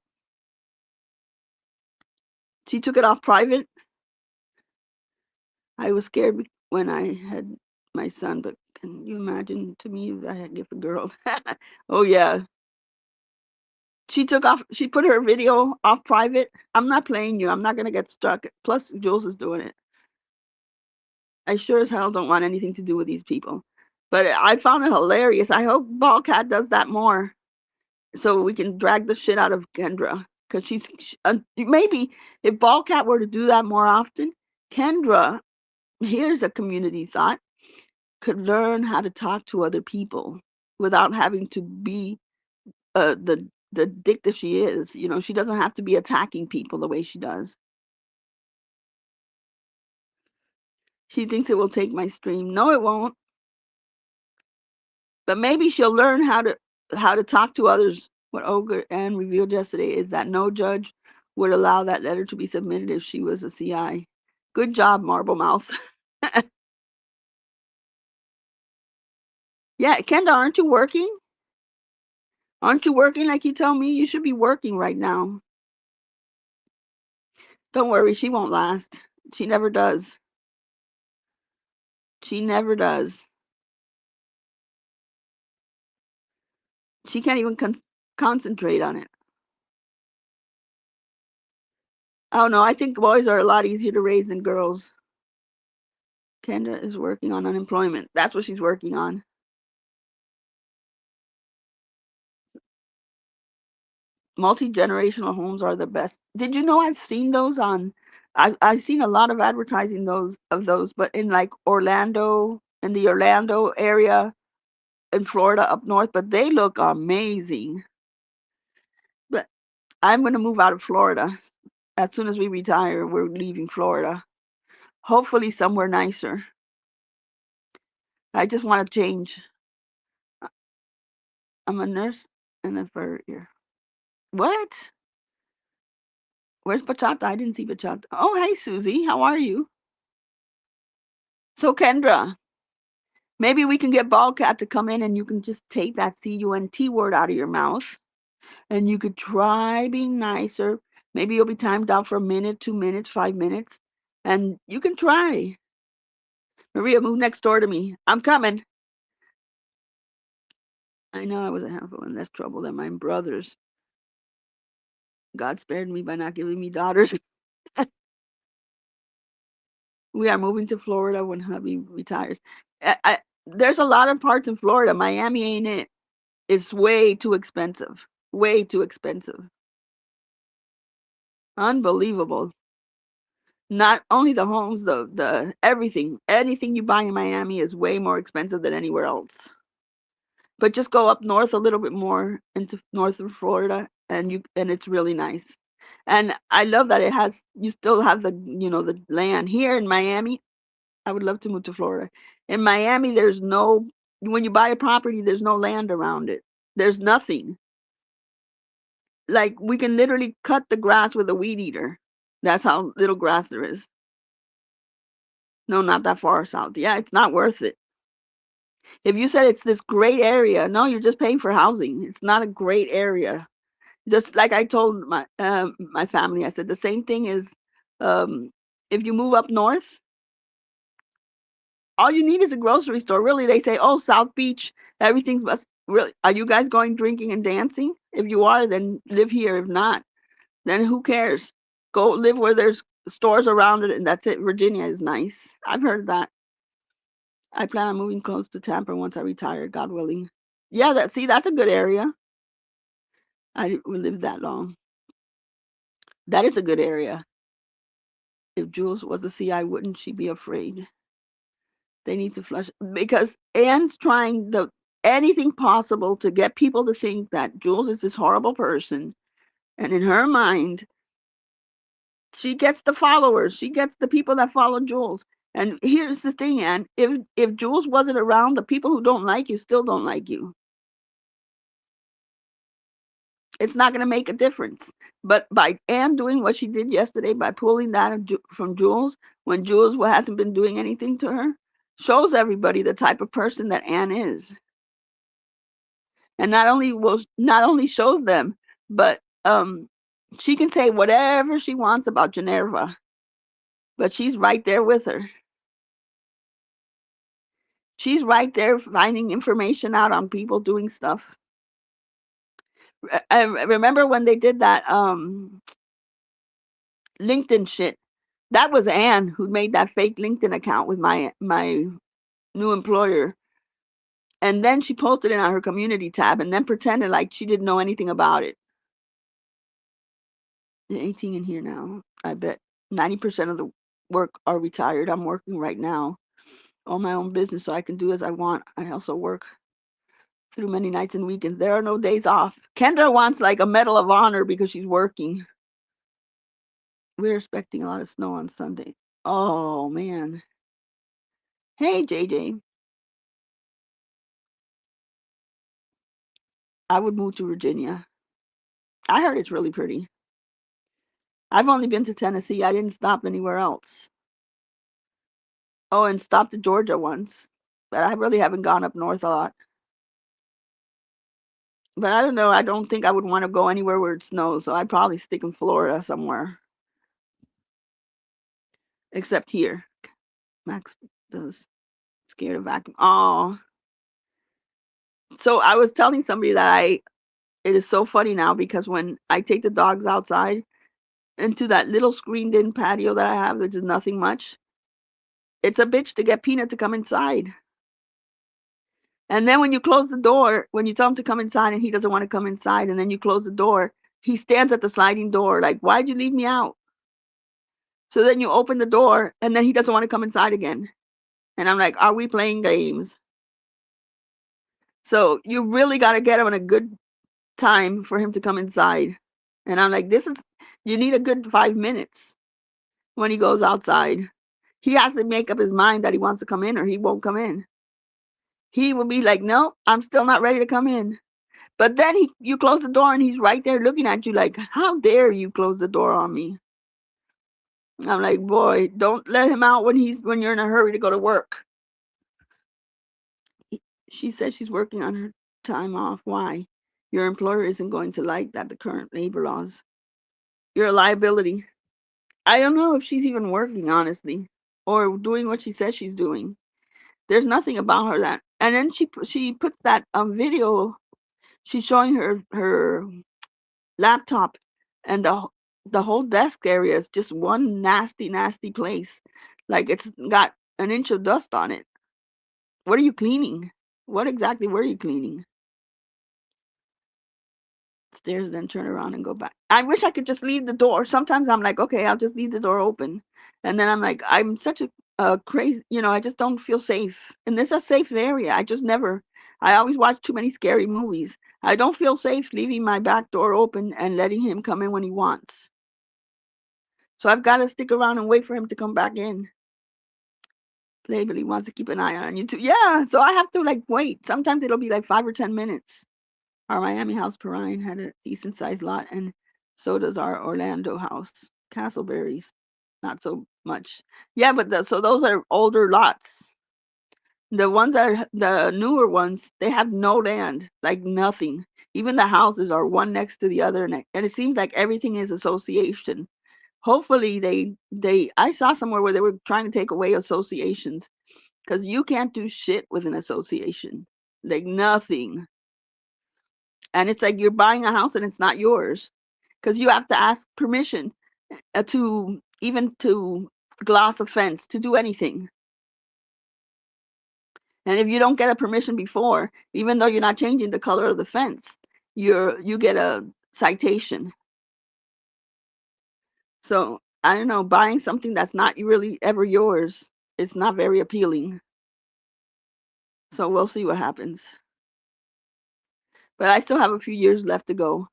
She took it off private. I was scared when I had my son, but can you imagine to me if I had different girls? Oh yeah. She put her video off private. I'm not playing you. I'm not gonna get stuck. Plus Jules is doing it. I sure as hell don't want anything to do with these people. But I found it hilarious. I hope Ballcat does that more so we can drag the shit out of Kendra. Because maybe if Ballcat were to do that more often, Kendra, here's a community thought, could learn how to talk to other people without having to be the dick that she is. She doesn't have to be attacking people the way she does. She thinks it will take my stream. No, it won't. But maybe she'll learn how to talk to others. What Olga Ann revealed yesterday is that no judge would allow that letter to be submitted if she was a CI. Good job, Marble Mouth. Yeah, Kenda, aren't you working? Aren't you working like you tell me? You should be working right now. Don't worry, she won't last. She never does. She never does. She can't even concentrate on it. Oh no, I think boys are a lot easier to raise than girls. Kendra is working on unemployment. That's what she's working on. Multi-generational homes are the best. Did you know I've seen those on I've seen a lot of advertising those, but in like Orlando, in the Orlando area in Florida up north, but they look amazing. But I'm going to move out of Florida. As soon as we retire, we're leaving Florida. Hopefully somewhere nicer. I just want to change. I'm a nurse and a furrier. What? Where's Bachata? I didn't see Bachata. Oh, hey, Susie. How are you? So, Kendra, maybe we can get Ballcat to come in and you can just take that CUNT word out of your mouth and you could try being nicer. Maybe you'll be timed out for a minute, 2 minutes, 5 minutes, and you can try. Maria, move next door to me. I'm coming. I know I was a handful in less trouble than my brothers. God spared me by not giving me daughters. We are moving to Florida when hubby retires. There's a lot of parts in Florida. Miami ain't it. It's way too expensive. Way too expensive. Unbelievable. Not only the homes, the everything. Anything you buy in Miami is way more expensive than anywhere else. But just go up north a little bit more into northern Florida and it's really nice. And I love that it has you still have the land here in Miami. I would love to move to Florida. In Miami, there's no when you buy a property, there's no land around it. There's nothing. Like we can literally cut the grass with a weed eater. That's how little grass there is. No, not that far south. Yeah, it's not worth it. If you said it's this great area, no, you're just paying for housing. It's not a great area. Just like I told my family, I said the same thing is um, if you move up north, all you need is a grocery store. Really, they say, oh, South Beach, everything's best. Really, are you guys going drinking and dancing? If you are, then live here. If not, then who cares? Go live where there's stores around it, and that's it. Virginia is nice. I've heard that. I plan on moving close to Tampa once I retire, God willing. Yeah, that's a good area. I would live that long. That is a good area. If Jules was a CI, wouldn't she be afraid? They need to flush because Anne's trying the anything possible to get people to think that Jules is this horrible person, and in her mind, she gets the followers. She gets the people that follow Jules. And here's the thing, Anne: if Jules wasn't around, the people who don't like you still don't like you. It's not going to make a difference. But by Anne doing what she did yesterday, by pulling that from Jules, when Jules hasn't been doing anything to her, shows everybody the type of person that Anne is. And not only shows them, but she can say whatever she wants about Generva, but she's right there with her. She's right there finding information out on people doing stuff. I remember when they did that LinkedIn shit. That was Anne who made that fake LinkedIn account with my new employer. And then she posted it on her community tab and then pretended like she didn't know anything about it. 18 in here now. I bet 90% of the work are retired. I'm working right now on my own business so I can do as I want. I also work through many nights and weekends. There are no days off. Kendra wants like a medal of honor because she's working. We're expecting a lot of snow on Sunday. Oh man. Hey JJ. I would move to Virginia. I heard it's really pretty. I've only been to Tennessee. I didn't stop anywhere else. Oh, and stopped to Georgia once. But I really haven't gone up north a lot. But I don't know. I don't think I would want to go anywhere where it snows. So I'd probably stick in Florida somewhere. except here. Max does scared of vacuum. Oh, so I was telling somebody that it is so funny now because when I take the dogs outside into that little screened-in patio that I have, which is nothing much, it's a bitch to get Peanut to come inside. And then when you close the door, when you tell him to come inside and he doesn't want to come inside, and then you close the door, he stands at the sliding door like, why'd you leave me out? So then you open the door and then he doesn't want to come inside again. And I'm like, are we playing games? So you really got to get him in a good time for him to come inside. And I'm like, you need a good 5 minutes when he goes outside. He has to make up his mind that he wants to come in or he won't come in. He will be like, no, I'm still not ready to come in. But then you close the door and he's right there looking at you like, how dare you close the door on me? I'm like, boy, don't let him out when you're in a hurry to go to work. She says she's working on her time off. Why? Your employer isn't going to like that, the current labor laws. You're a liability. I don't know if she's even working, honestly, or doing what she says she's doing. There's nothing about her that. And then she puts that video. She's showing her laptop, and the whole desk area is just one nasty, nasty place. Like it's got an inch of dust on it. What are you cleaning? What exactly were you cleaning? Stairs, then turn around and go back. I wish I could just leave the door. Sometimes I'm like, okay, I'll just leave the door open. And then I'm like, I'm such a crazy, I just don't feel safe. And this is a safe area. I always watch too many scary movies. I don't feel safe leaving my back door open and letting him come in when he wants. So I've got to stick around and wait for him to come back in. But he wants to keep an eye on you too. Yeah, so I have to like wait. Sometimes it'll be like 5 or 10 minutes. Our Miami house, Perrine, had a decent sized lot, and so does our Orlando house. Castleberry's, not so much. Yeah, but so those are older lots. The ones that are the newer ones, they have no land, like nothing. Even the houses are one next to the other, and it seems like everything is association. Hopefully, I saw somewhere where they were trying to take away associations because you can't do shit with an association, like nothing. And it's like you're buying a house and it's not yours because you have to ask permission to gloss a fence, to do anything. And if you don't get a permission before, even though you're not changing the color of the fence, you get a citation. So I don't know, buying something that's not really ever yours, it's not very appealing. So we'll see what happens. But I still have a few years left to go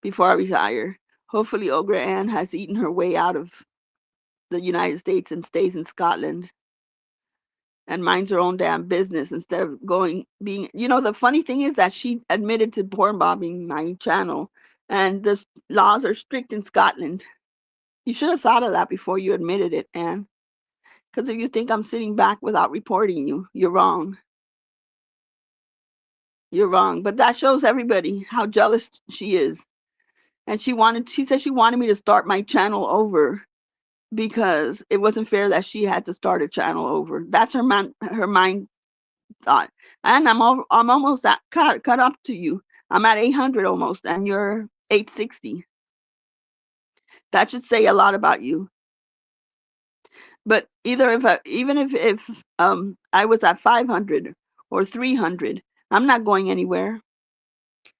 before I retire. Hopefully, Ogra Ann has eaten her way out of the United States and stays in Scotland and minds her own damn business instead of the funny thing is that she admitted to porn bombing my channel, and the laws are strict in Scotland. You should have thought of that before you admitted it, Anne. Because if you think I'm sitting back without reporting you, you're wrong. You're wrong. But that shows everybody how jealous she is. And she said she wanted me to start my channel over because it wasn't fair that she had to start a channel over. That's her mind thought. And I'm almost cut up to you. I'm at 800 almost, and you're 860. That should say a lot about you. But even if I was at 500 or 300, I'm not going anywhere.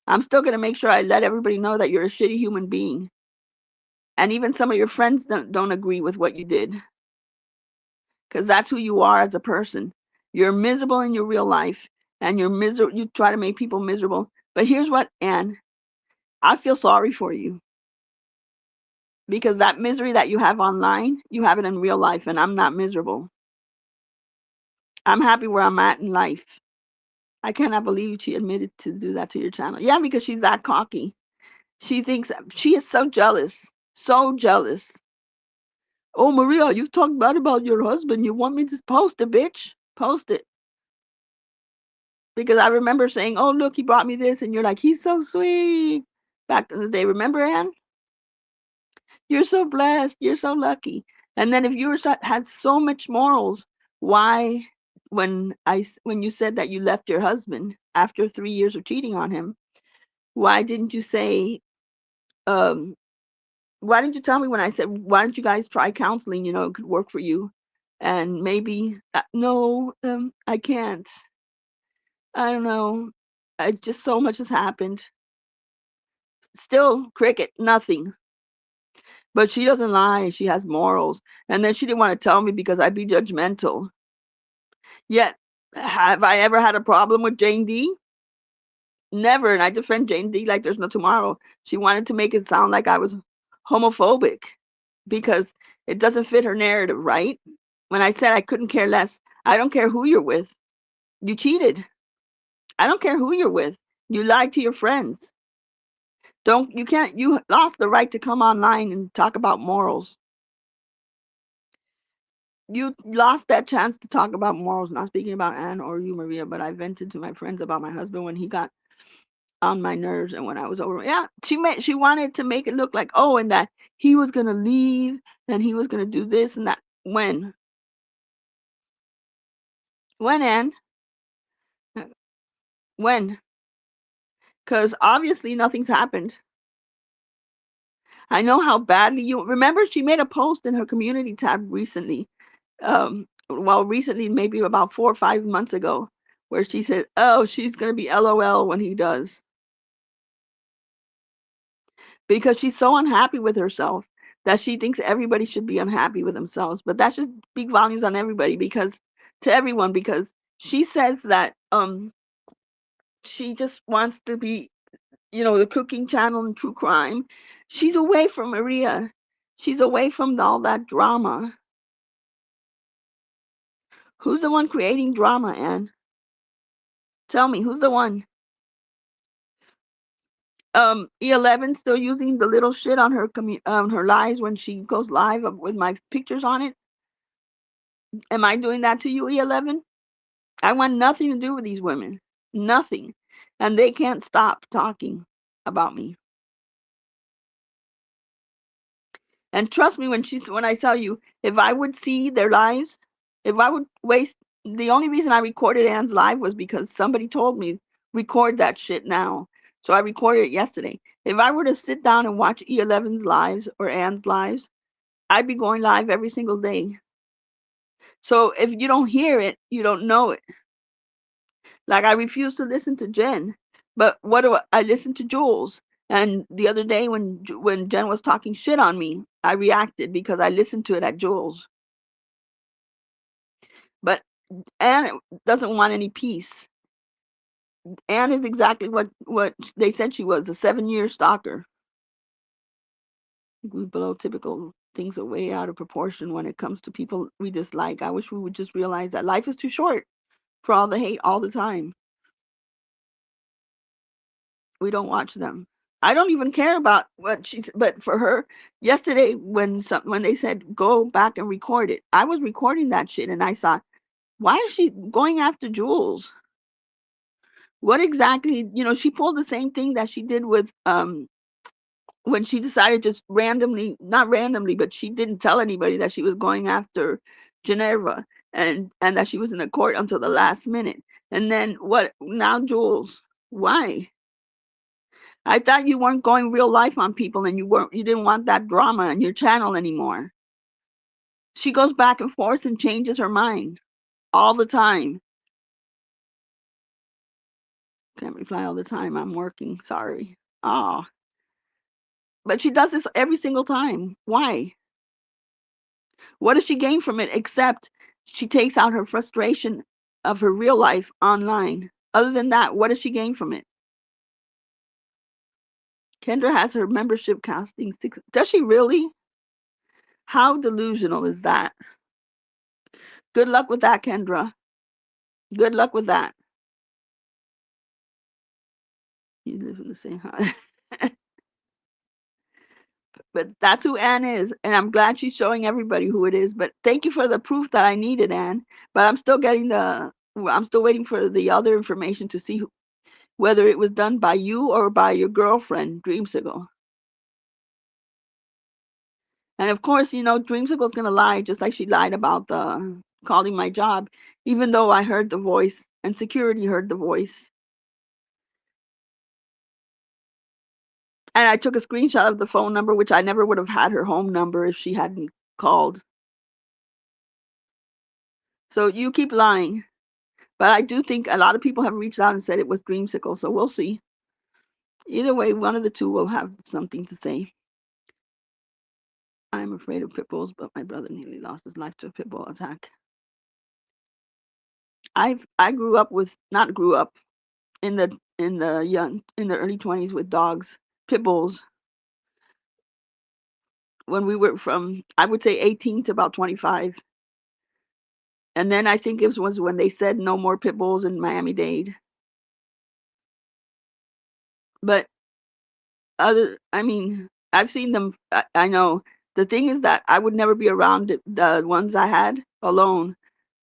I'm still going to make sure I let everybody know that you're a shitty human being. And even some of your friends don't agree with what you did. Because that's who you are as a person. You're miserable in your real life, and you try to make people miserable. But here's what, Anne, I feel sorry for you. Because that misery that you have online, you have it in real life, and I'm not miserable. I'm happy where I'm at in life. I cannot believe she admitted to do that to your channel. Yeah, because she's that cocky. She thinks she is so jealous. So jealous. Oh, Maria, you've talked bad about your husband. You want me to post it, bitch? Post it. Because I remember saying, oh, look, he brought me this. And you're like, he's so sweet. Back in the day. Remember, Anne? You're so blessed. You're so lucky. And then if you had so much morals, why, when you said that you left your husband after 3 years of cheating on him, why didn't you say, um, why didn't you tell me when I said, why don't you guys try counseling? It could work for you. And maybe, no, I can't. I don't know. It's just so much has happened. Still, cricket, nothing. But she doesn't lie. She has morals. And then she didn't want to tell me because I'd be judgmental. Yet, have I ever had a problem with Jane D? Never. And I defend Jane D like there's no tomorrow. She wanted to make it sound like I was homophobic because it doesn't fit her narrative, right? When I said I couldn't care less, I don't care who you're with. You cheated. I don't care who you're with. You lied to your friends. You lost the right to come online and talk about morals. You lost that chance to talk about morals, not speaking about Anne or you, Maria, but I vented to my friends about my husband when he got on my nerves and when I was over. Yeah, she wanted to make it look like, oh, and that he was gonna leave and he was gonna do this and that. When? When, Anne? When? Because obviously nothing's happened. I know how badly you remember she made a post in her community tab recently. Recently, maybe about 4 or 5 months ago, where she said, oh, she's gonna be LOL when he does. Because she's so unhappy with herself that she thinks everybody should be unhappy with themselves. But that should speak volumes on everybody to everyone, because she says that she just wants to be, the cooking channel and true crime. She's away from Maria. She's away from all that drama. Who's the one creating drama, Anne? Tell me, who's the one? E11 still using the little shit on her lives when she goes live with my pictures on it. Am I doing that to you, E11? I want nothing to do with these women. Nothing. And they can't stop talking about me. And trust me when I tell you, if I would see their lives, if I would waste, the only reason I recorded Anne's live was because somebody told me, record that shit now. So I recorded it yesterday. If I were to sit down and watch E11's lives or Anne's lives, I'd be going live every single day. So if you don't hear it, you don't know it. Like I refuse to listen to Jen, but what do I listen to Jules? And the other day when Jen was talking shit on me, I reacted because I listened to it at Jules. But Anne doesn't want any peace. Anne is exactly what they said she was, a 7-year stalker. We below typical things are way out of proportion when it comes to people we dislike. I wish we would just realize that life is too short for all the hate all the time. We don't watch them. I don't even care about what she's, but for her, yesterday when they said go back and record it, I was recording that shit and I saw, why is she going after Jules? What exactly, she pulled the same thing that she did with when she decided just randomly, not randomly, but she didn't tell anybody that she was going after Geneva and that she was in the court until the last minute. And then what now, Jules? Why? I thought you weren't going real life on people and you didn't want that drama on your channel anymore. She goes back and forth and changes her mind all the time. Can't reply all the time. I'm working. Sorry. Oh. But she does this every single time. Why? What does she gain from it except she takes out her frustration of her real life online? Other than that, what does she gain from it? Kendra has her membership costing 6. Does she really? How delusional is that? Good luck with that, Kendra. Good luck with that. You live in the same house. But that's who Anne is, and I'm glad she's showing everybody who it is. But thank you for the proof that I needed, Anne. But I'm still waiting for the other information to see whether it was done by you or by your girlfriend dreams ago. And of course, Dreamsicle's gonna lie, just like she lied about the calling my job, even though I heard the voice and security heard the voice. And I took a screenshot of the phone number, which I never would have had her home number if she hadn't called. So you keep lying. But I do think a lot of people have reached out and said it was Dreamsicle, so we'll see. Either way, one of the two will have something to say. I'm afraid of pit bulls, but my brother nearly lost his life to a pit bull attack. I grew up with not grew up in the early 20s with dogs, pit bulls. When we were from, I would say 18 to about 25. And then I think it was when they said no more pit bulls in Miami-Dade. But I mean, I've seen them. I know. The thing is that I would never be around the ones I had alone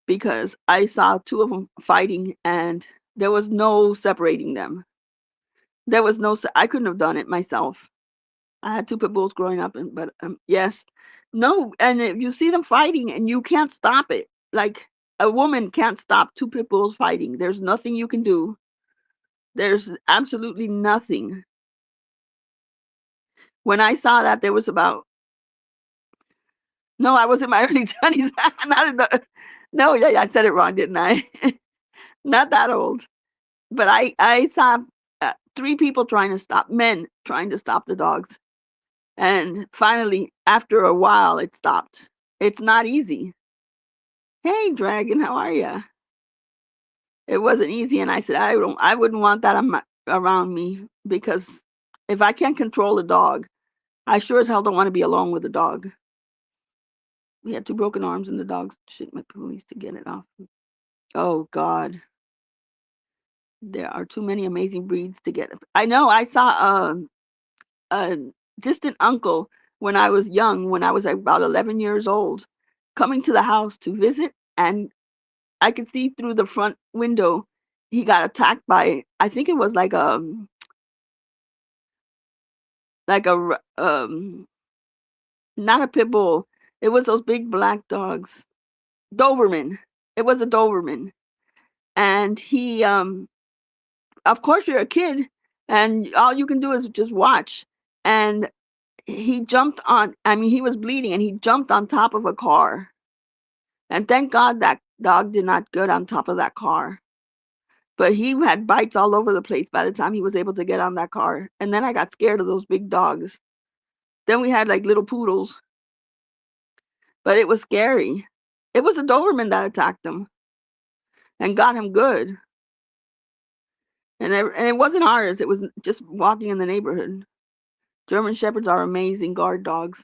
because I saw two of them fighting and there was no separating them. There was no, I couldn't have done it myself. I had two pit bulls growing up, but yes, no. And if you see them fighting and you can't stop it, like a woman can't stop two pit bulls fighting. There's nothing you can do. There's absolutely nothing. When I saw that, there was about no, I was in my early 20s. Not in the, no, yeah, I said it wrong, didn't I? Not that old, but I saw three people trying to stop men trying to stop the dogs, and finally, after a while, it stopped. It's not easy. Hey, Dragon, how are you? It wasn't easy, and I said I wouldn't want that around me because if I can't control a dog, I sure as hell don't want to be alone with a dog. We had two broken arms, and the dogs shit my police to get it off. Oh God, there are too many amazing breeds to get. I know. I saw a distant uncle when I was young, when I was about 11 years old, coming to the house to visit, and I could see through the front window he got attacked by, I think it was like a not a pit bull. It was those big black dogs, Doberman. It was a Doberman, and he of course you're a kid, and all you can do is just watch. And he jumped on. I mean, he was bleeding, and he jumped on top of a car. And thank God that dog did not get on top of that car. But he had bites all over the place by the time he was able to get on that car. And then I got scared of those big dogs. Then we had like little poodles, but it was scary. It was a Doberman that attacked him and got him good. And it wasn't ours. It was just walking in the neighborhood. German Shepherds are amazing guard dogs.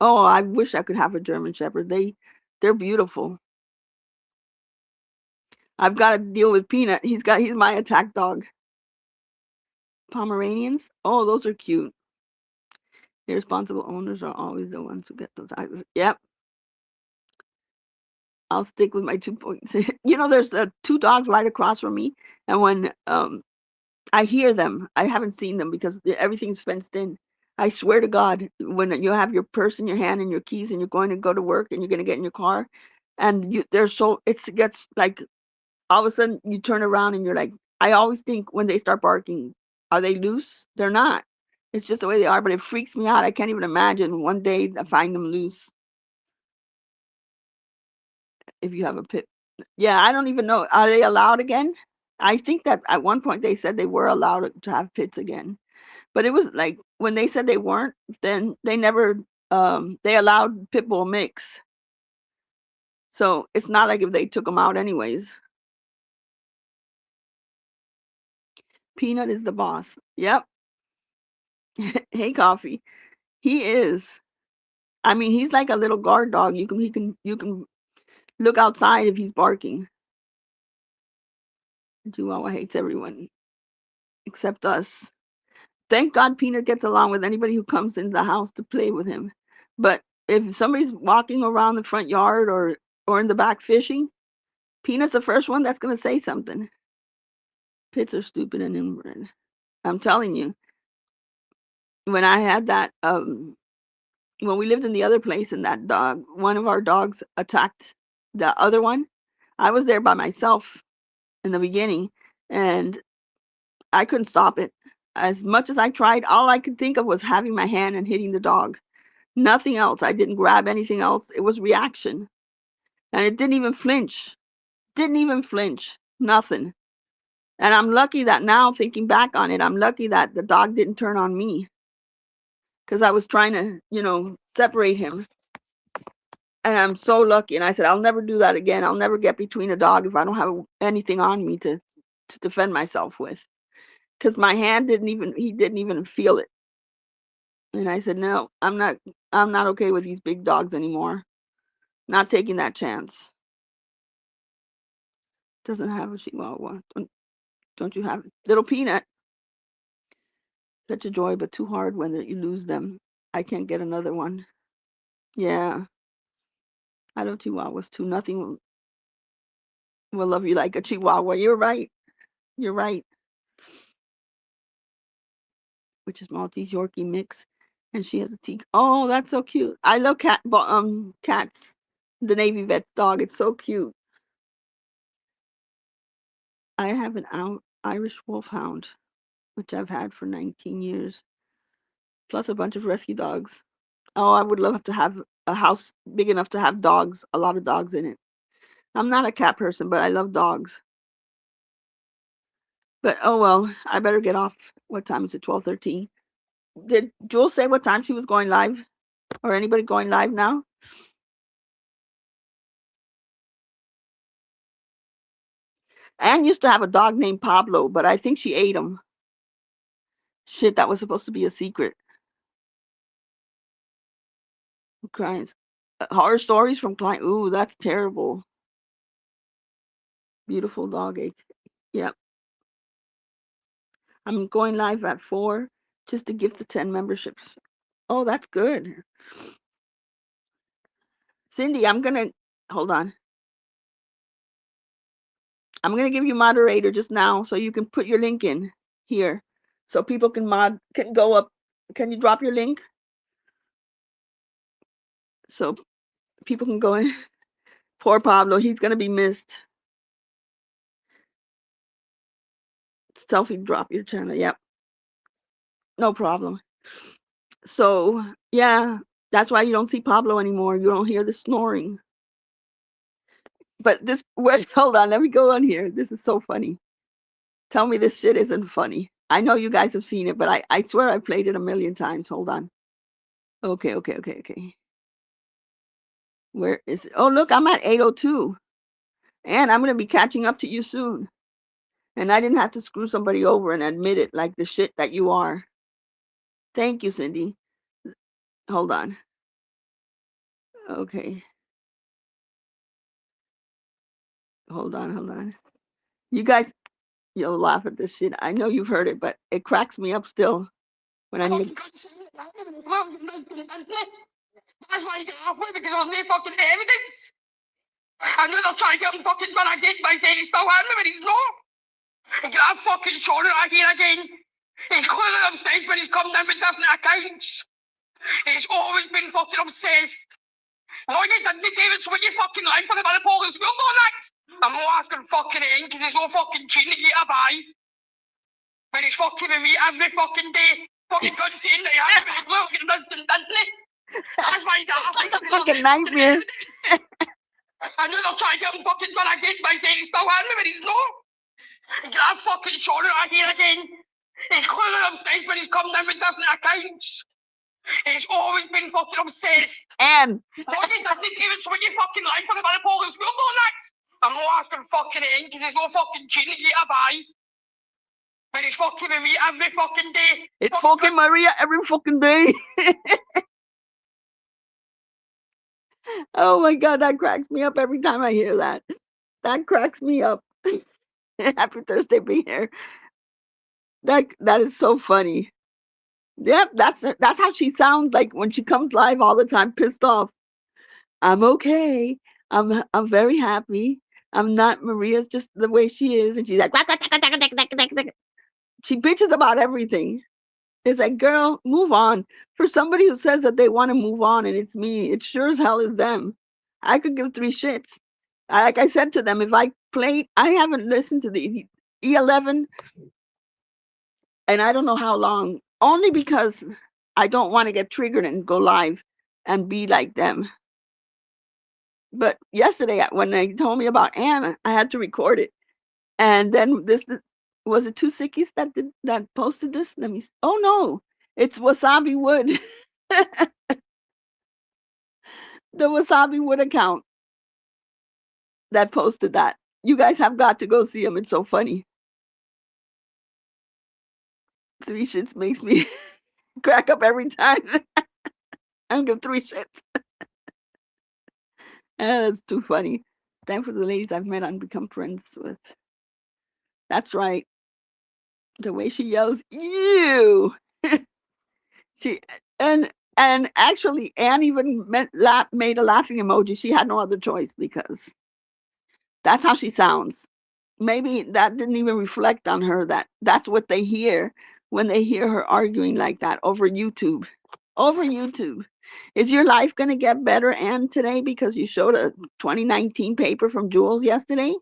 Oh, I wish I could have a German Shepherd. They're beautiful. I've got to deal with Peanut. He's my attack dog. Pomeranians? Oh, those are cute. Irresponsible owners are always the ones who get those eyes. Yep. I'll stick with my 2 points. There's two dogs right across from me, and when I hear them, I haven't seen them because everything's fenced in. I swear to God, when you have your purse in your hand and your keys and you're going to go to work and you're going to get in your car, and it gets like all of a sudden you turn around and you're like, I always think when they start barking, are they loose? They're not. It's just the way they are, but it freaks me out. I can't even imagine one day I find them loose if you have a pit. Yeah, I don't even know. Are they allowed again? I think that at one point they said they were allowed to have pits again. But it was like when they said they weren't, then they never they allowed pit bull mix. So it's not like if they took them out anyways. Peanut is the boss. Yep. Hey, Coffee. He is. I mean, he's like a little guard dog. You can look outside if he's barking. Chihuahua hates everyone except us. Thank God Peanut gets along with anybody who comes into the house to play with him. But if somebody's walking around the front yard or in the back fishing, Peanut's the first one that's going to say something. Pits are stupid and inbred. I'm telling you, when I had that when we lived in the other place and that dog, one of our dogs attacked the other one. I was there by myself in the beginning and I couldn't stop it. As much as I tried, all I could think of was having my hand and hitting the dog. Nothing else. I didn't grab anything else. It was reaction. And it didn't even flinch. Didn't even flinch. Nothing. And I'm lucky that now, thinking back on it, I'm lucky that the dog didn't turn on me because I was trying to, separate him. And I'm so lucky. And I said, I'll never do that again. I'll never get between a dog if I don't have anything on me to defend myself with. Because my hand he didn't even feel it. And I said, no, I'm not okay with these big dogs anymore. Not taking that chance. Doesn't have a Chihuahua. Don't you have it? Little Peanut? Such a joy, but too hard when you lose them. I can't get another one. Yeah. I love Chihuahuas too. Nothing will love you like a Chihuahua. You're right. You're right. Which is Maltese Yorkie mix. And she has a teak. Oh, that's so cute. I love cats. The Navy Vet's dog. It's so cute. I have an Irish Wolfhound, which I've had for 19 years, plus a bunch of rescue dogs. Oh, I would love to have a house big enough to have dogs, a lot of dogs in it. I'm not a cat person, but I love dogs. But oh well, I better get off. What time is it? 12:13. Did Jules say what time she was going live? Or anybody going live now? Anne used to have a dog named Pablo, but I think she ate him. Shit, that was supposed to be a secret. Crying. Horror stories from client. Ooh, that's terrible. Beautiful dog ache. Yep. I'm going live at 4 just to give the 10 memberships. Oh, that's good. Cindy, hold on. I'm going to give you moderator just now so you can put your link in here so people can go up. Can you drop your link? So people can go in. Poor Pablo, he's going to be missed. Selfie, drop your channel. Yep. No problem. So, yeah, that's why you don't see Pablo anymore. You don't hear the snoring. But hold on, let me go on here. This is so funny. Tell me this shit isn't funny. I know you guys have seen it, but I swear I played it a million times. Hold on. Okay. Where is it? Oh, look, I'm at 8:02. And I'm going to be catching up to you soon. And I didn't have to screw somebody over and admit it like the shit that you are. Thank you, Cindy. Hold on. Okay. Hold on. You guys, you'll laugh at this shit. I know you've heard it, but it cracks me up still when I need. That's why you get halfway because I was no fucking evidence. I knew they'll try to get him fucking when I get my saying he's still having him, but he's not. And get that fucking shoulder out here again. He's clearly obsessed when he's come down with different accounts. He's always been fucking obsessed. No, you didn't, David, so when you fucking lying for the Manipole school, no, that. I'm not asking fucking it in because there's no fucking gene to get a buy. But he's fucking with me every fucking day. Fucking good saying that he has to be looking didn't he? That's why he It's like a fucking nightmare. I knew they'll try to get him fucking when I get my saying he's still having him, but he's not. Get that fucking shoulder out here again. He's clearly obsessed when he's come down with different accounts. He's always been fucking obsessed. And No, you didn't, David, so when you fucking lying for the Manipole school, no, that. I'm not asking fucking it in because there's no fucking gene to get a buy. But he's fucking with me every fucking day. it's fucking Maria every fucking day. Oh my God, that cracks me up every time I hear that. That cracks me up. Happy Thursday, be here. That is so funny. Yep, that's how she sounds like when she comes live all the time, pissed off. I'm okay. I'm very happy. I'm not. Maria's just the way she is, and she's like, she bitches about everything. It's like, girl, move on. For somebody who says that they want to move on and it's me, it sure as hell is them. I could give three shits. Like I said to them, if I played, I haven't listened to the E11 and I don't know how long, only because I don't want to get triggered and go live and be like them. But yesterday, when they told me about Anna, I had to record it. And then was it Two Sickies that posted this? Let me. Oh no, it's Wasabi Wood, the Wasabi Wood account that posted that. You guys have got to go see him. It's so funny. Three shits makes me crack up every time. I don't give three shits. That's too funny. Thank for the ladies I've met and become friends with. That's right. The way she yells, "You!" she and actually, Anne even made a laughing emoji. She had no other choice because that's how she sounds. Maybe that didn't even reflect on her. That's what they hear when they hear her arguing like that over YouTube. Over YouTube. Is your life going to get better, Anne, today because you showed a 2019 paper from Jules yesterday?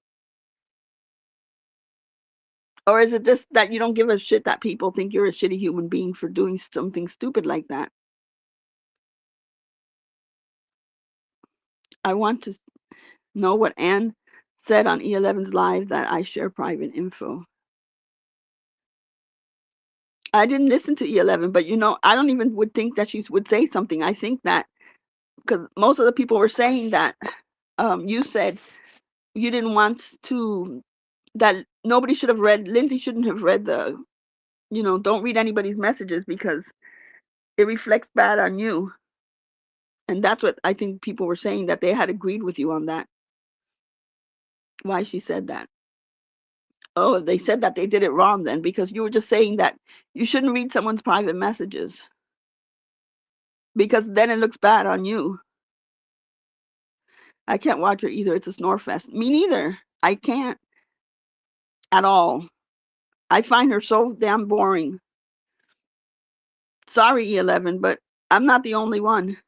Or is it just that you don't give a shit that people think you're a shitty human being for doing something stupid like that? I want to know what Anne said on E11's live that I share private info. I didn't listen to E11, but I don't even would think that she would say something. I think that because most of the people were saying that you said you didn't want to, that nobody should have read, Lindsay shouldn't have read don't read anybody's messages because it reflects bad on you. And that's what I think people were saying, that they had agreed with you on that. Why she said that. Oh, they said that they did it wrong then because you were just saying that you shouldn't read someone's private messages because then it looks bad on you. I can't watch her either. It's a snore fest. Me neither. I can't at all. I find her so damn boring. Sorry, E11, but I'm not the only one.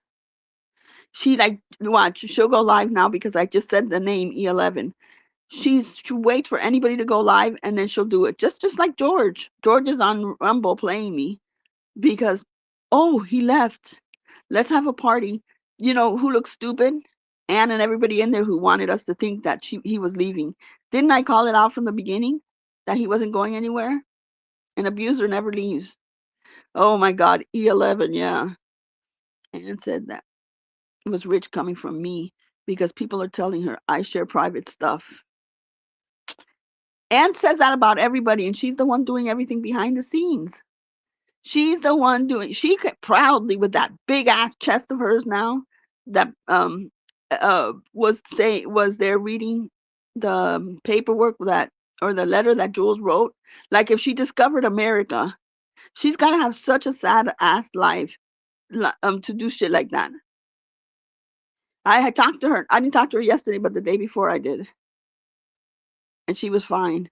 She watch. She'll go live now because I just said the name E11. She waits for anybody to go live and then she'll do it. Just like George. George is on Rumble playing me because, oh, he left. Let's have a party. You know who looks stupid? Anne and everybody in there who wanted us to think that he was leaving. Didn't I call it out from the beginning that he wasn't going anywhere? An abuser never leaves. Oh my God, E11, yeah. Anne said that it was rich coming from me because people are telling her I share private stuff. Anne says that about everybody, and she's the one doing everything behind the scenes. She's the one doing. She could proudly, with that big ass chest of hers now, that was there reading the paperwork or the letter that Jules wrote. Like if she discovered America, she's gotta have such a sad ass life to do shit like that. I had talked to her. I didn't talk to her yesterday, but the day before I did, and she was fine.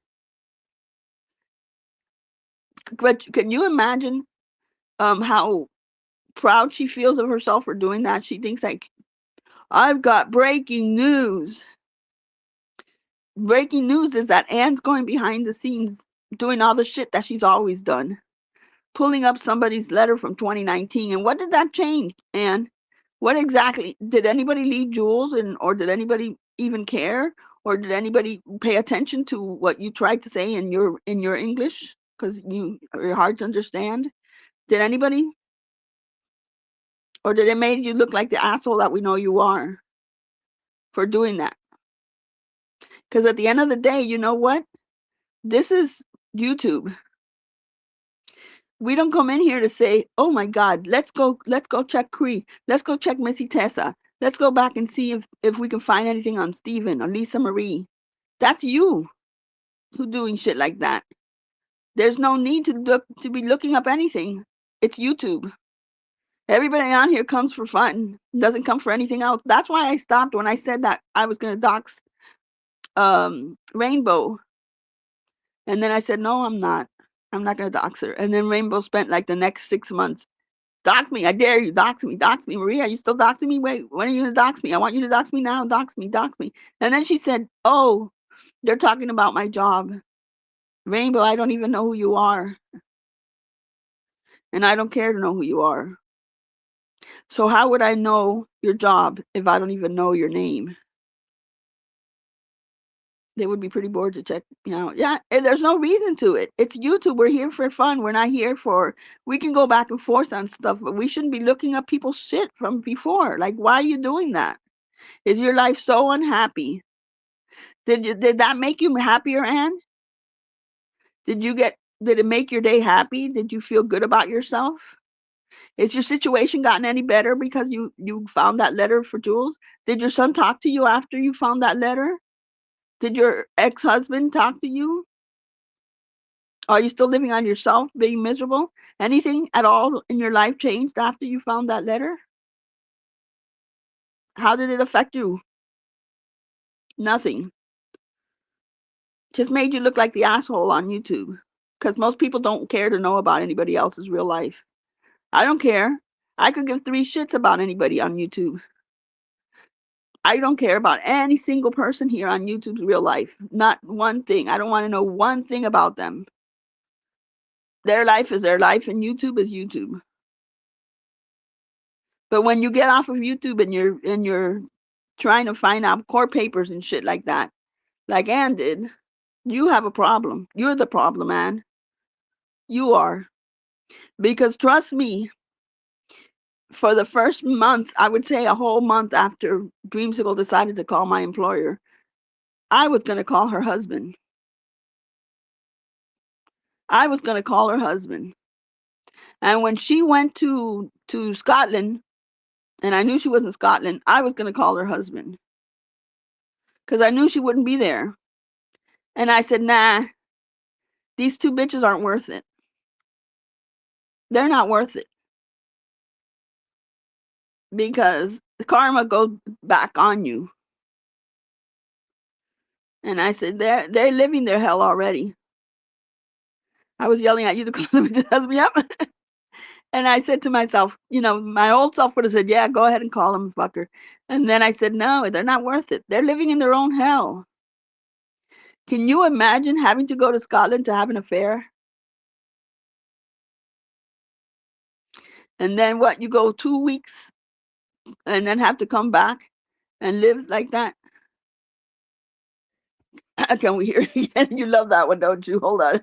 But can you imagine how proud she feels of herself for doing that? She thinks like, I've got breaking news. Breaking news is that Anne's going behind the scenes doing all the shit that she's always done. Pulling up somebody's letter from 2019. And what did that change, Anne? What exactly? Did anybody leave Jules or did anybody even care? Or did anybody pay attention to what you tried to say in your English? Because you're hard to understand. Did anybody? Or did it make you look like the asshole that we know you are for doing that? Because at the end of the day, you know what? This is YouTube. We don't come in here to say, oh my God, let's go check Cree. Let's go check Missy Tessa. Let's go back and see if we can find anything on Steven or Lisa Marie. That's you who doing shit like that. There's no need to be looking up anything. It's YouTube. Everybody on here comes for fun. Doesn't come for anything else. That's why I stopped when I said that I was going to dox Rainbow. And then I said, no, I'm not. I'm not gonna dox her. And then Rainbow spent like the next 6 months. Dox me, I dare you, dox me, Maria, you still doxing me? Wait, when are you gonna dox me? I want you to dox me now, dox me, dox me. And then she said, oh, they're talking about my job. Rainbow, I don't even know who you are. And I don't care to know who you are. So how would I know your job if I don't even know your name? They would be pretty bored to check me out. Yeah, and there's no reason to it. It's YouTube. We're here for fun. We're not here for, we can go back and forth on stuff, but we shouldn't be looking up people's shit from before. Like, why are you doing that? Is your life so unhappy? Did that make you happier, Anne? Did it make your day happy? Did you feel good about yourself? Is your situation gotten any better because you found that letter for Jules? Did your son talk to you after you found that letter? Did your ex-husband talk to you? Are you still living on yourself, being miserable? Anything at all in your life changed after you found that letter? How did it affect you? Nothing. Just made you look like the asshole on YouTube. Because most people don't care to know about anybody else's real life. I don't care. I could give 3 shits about anybody on YouTube. I don't care about any single person here on YouTube's real life. Not one thing. I don't want to know one thing about them. Their life is their life and YouTube is YouTube. But when you get off of YouTube and you're trying to find out court papers and shit like that, like Ann did, you have a problem. You're the problem, Ann. You are. Because trust me, for the first month, I would say a whole month after Dreamsicle decided to call my employer, I was going to call her husband. I was going to call her husband. And when she went to Scotland, and I knew she was in Scotland, I was going to call her husband. Because I knew she wouldn't be there. And I said, nah, these 2 bitches aren't worth it. They're not worth it. Because the karma goes back on you. And I said, they're living their hell already. I was yelling at you to call them bitches husband up. And I said to myself, my old self would have said, yeah, go ahead and call them fucker. And then I said, no, they're not worth it. They're living in their own hell. Can you imagine having to go to Scotland to have an affair? And then what, you go 2 weeks and then have to come back and live like that? Can we hear it again? You love that one, don't you? Hold on.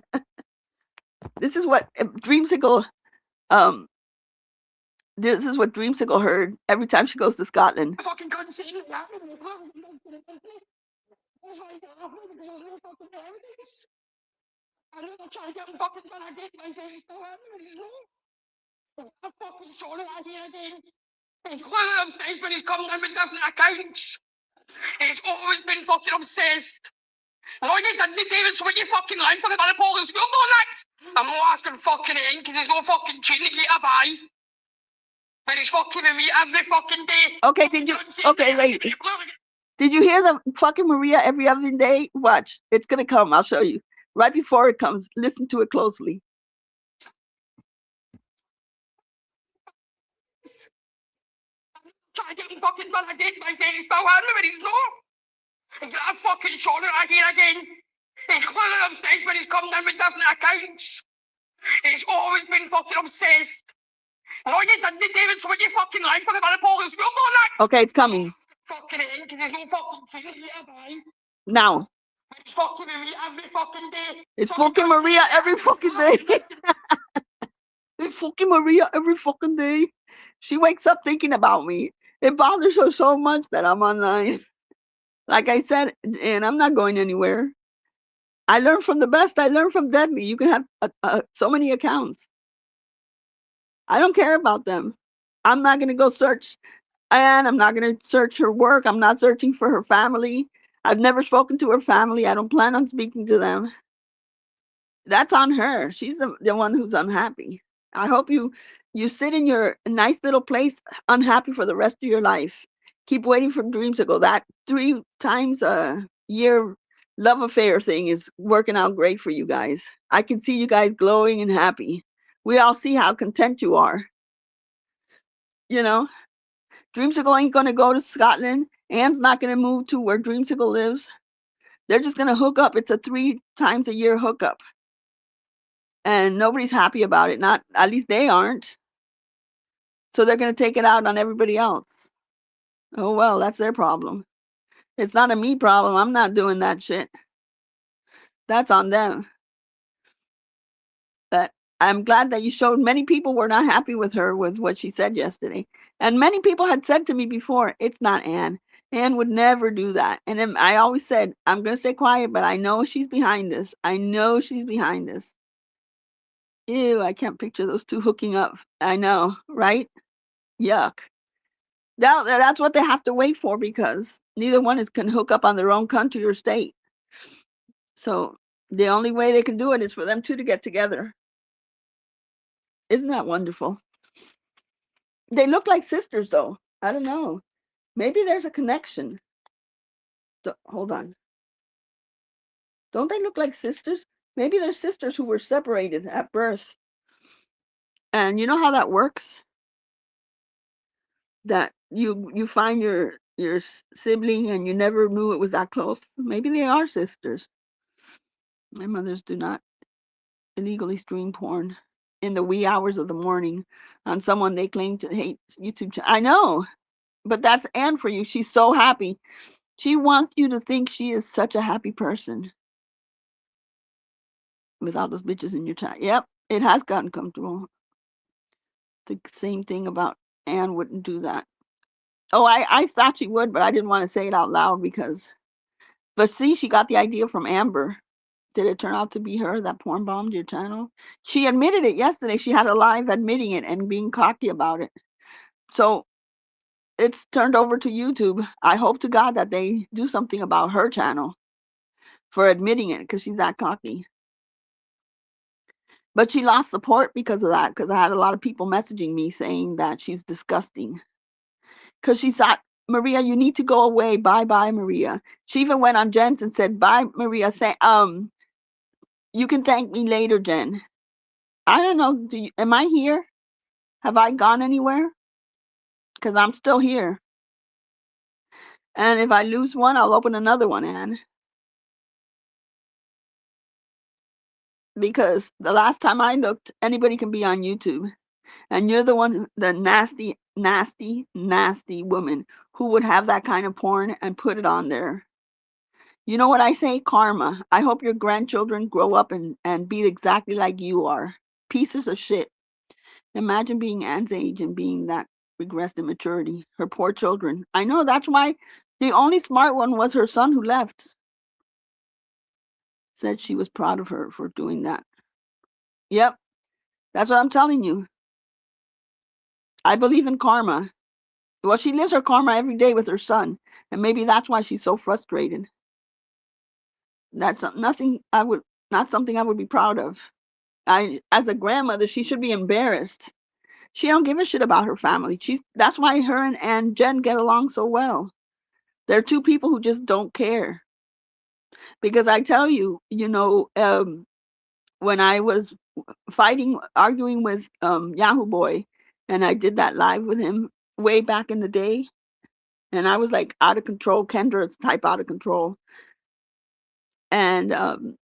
This is what Dreamsicle heard every time she goes to Scotland. I fucking couldn't see it. I know they're trying to get him fucking, but I get my face so angry. I'm fucking sorry I hear again. He's going upstairs when he's come down with different accounts. He's always been fucking obsessed. Why didn't David swing your fucking line for the Paul school going next? I'm not asking fucking in because there's no fucking chin to get a buy. And he's fucking with me every fucking day. Okay, wait. Did you hear the fucking Maria every other day? Watch, it's gonna come. I'll show you. Right before it comes, listen to it closely. Try to get him fucking but I did my face so hard but he's not. And get a fucking shoulder right here again. He's going upstairs when he's come down with different accounts. He's always been fucking obsessed. Why didn't David swing your fucking line for the Paul school going next? Okay, it's coming. Fucking in because there's no fucking chin to get a buy. Now. It's fucking Maria every fucking day. It's fucking Maria every fucking day. It's fucking Maria every fucking day. She wakes up thinking about me. It bothers her so much that I'm online. Like I said, and I'm not going anywhere. I learn from the best. I learn from Deadly. You can have so many accounts. I don't care about them. I'm not going to go search Anne. I'm not going to search her work. I'm not searching for her family. I've never spoken to her family. I don't plan on speaking to them. That's on her. She's the one who's unhappy. I hope you sit in your nice little place unhappy for the rest of your life. Keep waiting for dreams to go. That 3 times a year love affair thing is working out great for you guys. I can see you guys glowing and happy. We all see how content you are. You know, Dreamsicle ain't gonna go to Scotland. Anne's not gonna move to where Dreamsicle lives. They're just gonna hook up. It's a 3 times a year hookup. And nobody's happy about it. Not at least they aren't. So they're gonna take it out on everybody else. Oh well, that's their problem. It's not a me problem. I'm not doing that shit. That's on them. But I'm glad that you showed many people were not happy with her with what she said yesterday. And many people had said to me before, it's not Anne. Anne would never do that. And then I always said, I'm going to stay quiet, but I know she's behind this. I know she's behind this. Ew, I can't picture those two hooking up. I know, right? Yuck. That's what they have to wait for because neither one can hook up on their own country or state. So the only way they can do it is for them two to get together. Isn't that wonderful? They look like sisters, though. I don't know. Maybe there's a connection. Hold on. Don't they look like sisters? Maybe they're sisters who were separated at birth. And you know how that works? That you find your sibling and you never knew it was that close. Maybe they are sisters. My mothers do not illegally stream porn in the wee hours of the morning on someone they claim to hate YouTube. I know, but that's Anne for you. She's so happy. She wants you to think she is such a happy person with all those bitches in your chat. Yep, it has gotten comfortable. The same thing about Anne wouldn't do that. Oh, I thought she would, but I didn't want to say it out loud because. But see, she got the idea from Amber. Did it turn out to be her that porn bombed your channel? She admitted it yesterday. She had a live admitting it and being cocky about it. So it's turned over to YouTube. I hope to God that they do something about her channel for admitting it because she's that cocky. But she lost support because of that, because I had a lot of people messaging me saying that she's disgusting. Because she thought, Maria, you need to go away. Bye-bye, Maria. She even went on Jen's and said, bye, Maria. You can thank me later, Jen. I don't know. Am I here? Have I gone anywhere? Because I'm still here. And if I lose one, I'll open another one, Anne. Because the last time I looked, anybody can be on YouTube. And you're the one, the nasty, nasty, nasty woman who would have that kind of porn and put it on there. You know what I say? Karma. I hope your grandchildren grow up and be exactly like you are. Pieces of shit. Imagine being Anne's age and being that regressed in maturity. Her poor children. I know, that's why the only smart one was her son who left. Said she was proud of her for doing that. Yep. That's what I'm telling you. I believe in karma. Well, she lives her karma every day with her son. And maybe that's why she's so frustrated. That's not something I would be proud of. As a grandmother, she should be embarrassed. She don't give a shit about her family. That's why her and Jen get along so well. They're two people who just don't care. Because I tell you, when I was arguing with Yahoo Boy, and I did that live with him way back in the day, and I was like out of control, Kendra's type out of control. And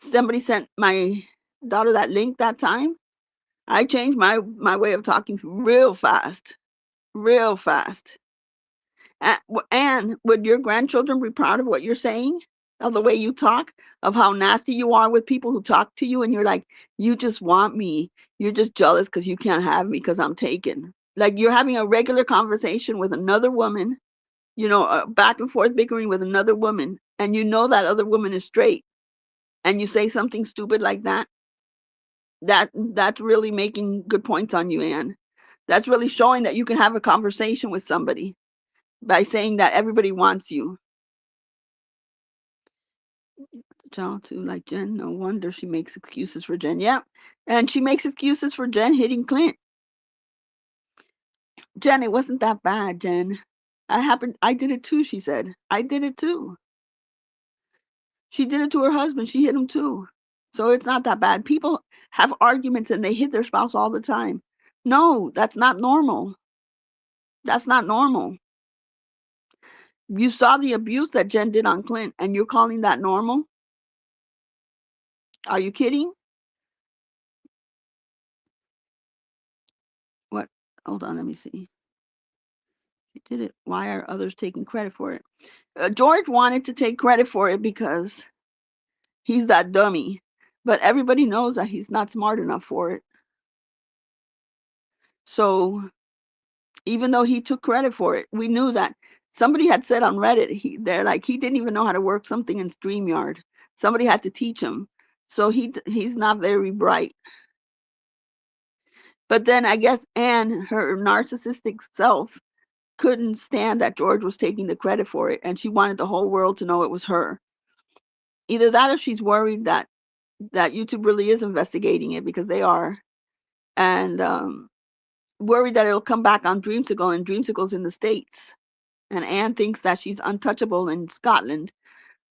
somebody sent my daughter that link that time. I changed my way of talking real fast. And would your grandchildren be proud of what you're saying? Of the way you talk? Of how nasty you are with people who talk to you and you're like, you just want me. You're just jealous because you can't have me because I'm taken. Like you're having a regular conversation with another woman, back and forth bickering with another woman, and you know that other woman is straight, and you say something stupid like that. That's really making good points on you, Anne. That's really showing that you can have a conversation with somebody by saying that everybody wants you. Child too, like Jen. No wonder she makes excuses for Jen. Yeah, and she makes excuses for Jen hitting Clint. Jen, it wasn't that bad, Jen. I did it too, she said. I did it too. She did it to her husband. She hit him too. So it's not that bad. People have arguments and they hit their spouse all the time. No, that's not normal. That's not normal. You saw the abuse that Jen did on Clint, and you're calling that normal? Are you kidding? What? Hold on, let me see. She did it. Why are others taking credit for it? George wanted to take credit for it because he's that dummy. But everybody knows that he's not smart enough for it. So even though he took credit for it, we knew that. Somebody had said on Reddit, they're like, he didn't even know how to work something in StreamYard. Somebody had to teach him. So he's not very bright. But then I guess Anne, her narcissistic self, couldn't stand that George was taking the credit for it, and she wanted the whole world to know it was her. Either that or she's worried that YouTube really is investigating it, because they are, and worried that it'll come back on Dreamsicle, and Dreamsicle's in the States. And Anne thinks that she's untouchable in Scotland,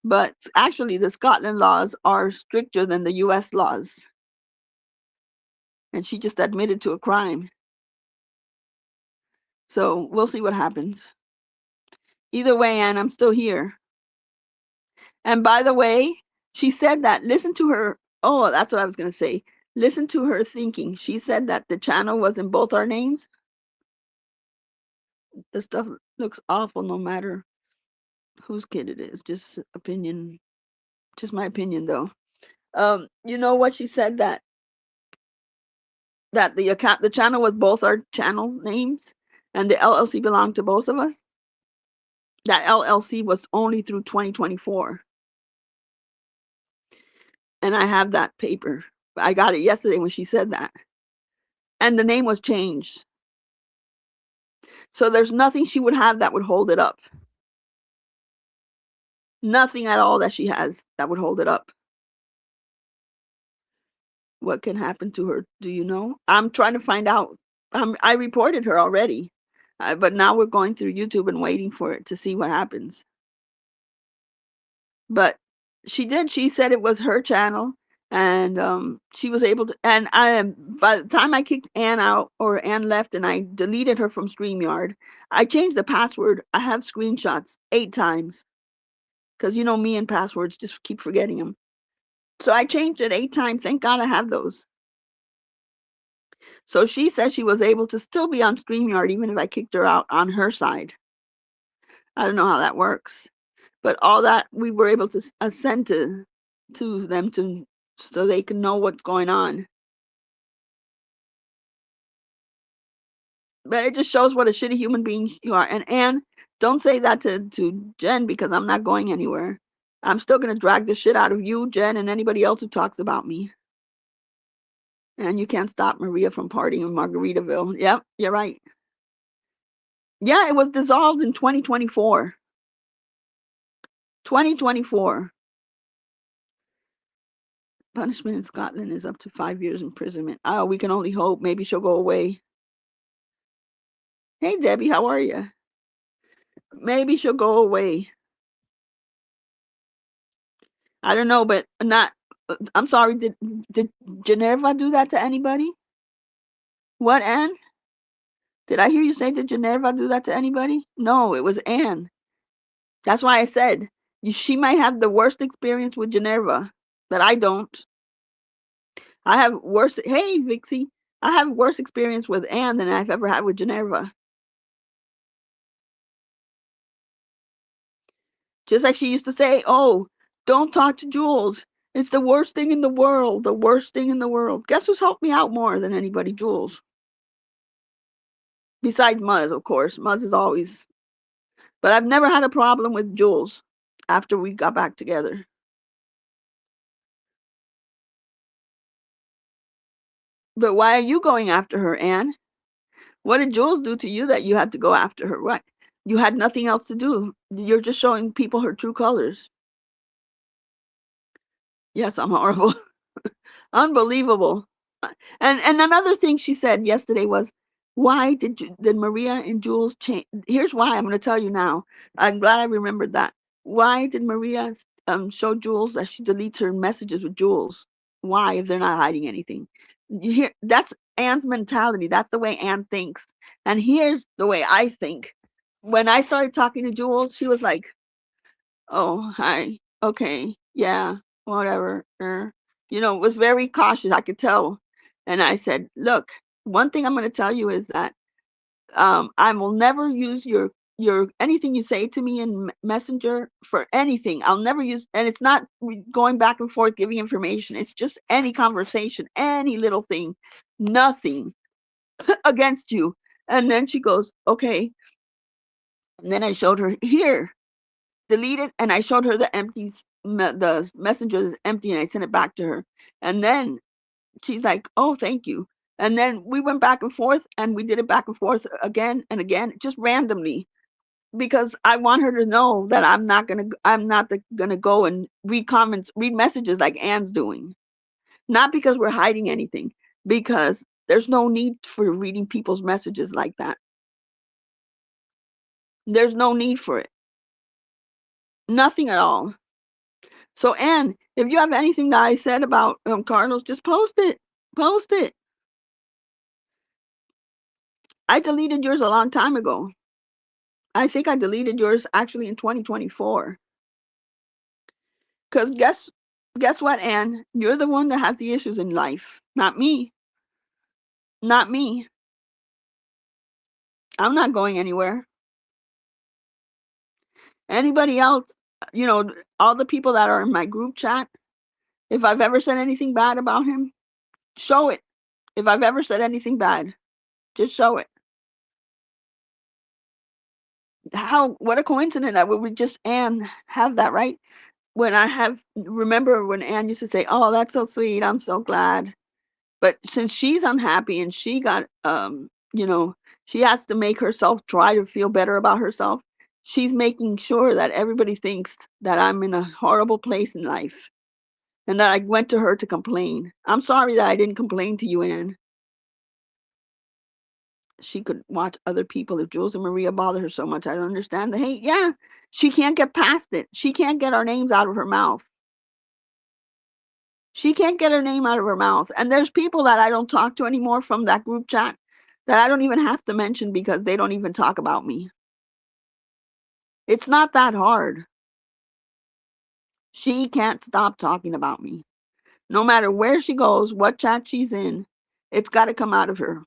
but actually the Scotland laws are stricter than the US laws. And she just admitted to a crime. So we'll see what happens. Either way, Anne, I'm still here. And by the way, she said that, listen to her. Oh, that's what I was going to say. Listen to her thinking. She said that the channel was in both our names. The stuff looks awful no matter whose kid it is. Just opinion. Just my opinion, though. You know what she said, that the channel was both our channel names and the LLC belonged to both of us. That LLC was only through 2024. And I have that paper. I got it yesterday when she said that. And the name was changed. So there's nothing she would have that would hold it up. Nothing at all that she has that would hold it up. What can happen to her? Do you know? I'm trying to find out. I reported her already. But now we're going through YouTube and waiting for it to see what happens. But she did. She said it was her channel, and she was able to. And by the time I kicked Anne out, or Anne left, and I deleted her from StreamYard, I changed the password. I have screenshots 8 times, because you know me and passwords, just keep forgetting them. So I changed it 8 times. Thank God I have those. So she said she was able to still be on StreamYard even if I kicked her out on her side. I don't know how that works, but all that we were able to send to them so they can know what's going on. But it just shows what a shitty human being you are. And Anne, don't say that to Jen, because I'm not going anywhere. I'm still going to drag the shit out of you, Jen, and anybody else who talks about me. And you can't stop Maria from partying in Margaritaville. Yep, you're right. Yeah, it was dissolved in 2024. 2024. Punishment in Scotland is up to 5 years imprisonment. Oh, we can only hope. Maybe she'll go away. Hey, Debbie, how are you? Maybe she'll go away. I don't know, but not. I'm sorry. Did Geneva do that to anybody? What, Anne? Did I hear you say, did Geneva do that to anybody? No, it was Anne. That's why I said she might have the worst experience with Geneva, but I don't. I have worse. Hey, Vixie, I have worse experience with Anne than I've ever had with Geneva. Just like she used to say, oh, don't talk to Jules. It's the worst thing in the world. The worst thing in the world. Guess who's helped me out more than anybody? Jules. Besides Muzz, of course. Muzz is always. But I've never had a problem with Jules after we got back together. But why are you going after her, Anne? What did Jules do to you that you had to go after her? What? You had nothing else to do. You're just showing people her true colors. Yes, I'm horrible. Unbelievable. And another thing she said yesterday was, why did Maria and Jules change? Here's why. I'm going to tell you now. I'm glad I remembered that. Why did Maria show Jules that she deletes her messages with Jules. Why, if they're not hiding anything? That's Anne's mentality. That's the way Anne thinks. And here's the way I think. When I started talking to Jules, she was like, "Oh, hi. Okay. Yeah. Whatever." Was very cautious. I could tell. And I said, "Look, one thing I'm going to tell you is that I will never use your anything you say to me in Messenger for anything. I'll never use, and it's not going back and forth giving information. It's just any conversation, any little thing, nothing against you." And then she goes, "Okay." And then I showed her, "Here, delete it," and I showed her the messenger is empty, and I sent it back to her. And then she's like, "Oh, thank you." And then we went back and forth, and we did it back and forth again and again, just randomly, because I want her to know that I'm not gonna go and read comments, read messages like Anne's doing. Not because we're hiding anything, because there's no need for reading people's messages like that. There's no need for it. Nothing at all. So, Anne, if you have anything that I said about Carlos, just post it. Post it. I deleted yours a long time ago. I think I deleted yours actually in 2024. Because guess what, Anne? You're the one that has the issues in life, not me. Not me. I'm not going anywhere. Anybody else, all the people that are in my group chat, if I've ever said anything bad about him, show it. If I've ever said anything bad, just show it. What a coincidence that we would just Anne have that, right? Remember when Anne used to say, "Oh, that's so sweet. I'm so glad." But since she's unhappy and she got, she has to make herself try to feel better about herself, she's making sure that everybody thinks that I'm in a horrible place in life and that I went to her to complain. I'm sorry that I didn't complain to you, Anne. She could watch other people. If Jules and Maria bother her so much, I don't understand the hate. Yeah, she can't get past it. She can't get our names out of her mouth. She can't get her name out of her mouth. And there's people that I don't talk to anymore from that group chat that I don't even have to mention because they don't even talk about me. It's not that hard. She can't stop talking about me. No matter where she goes, what chat she's in, it's got to come out of her.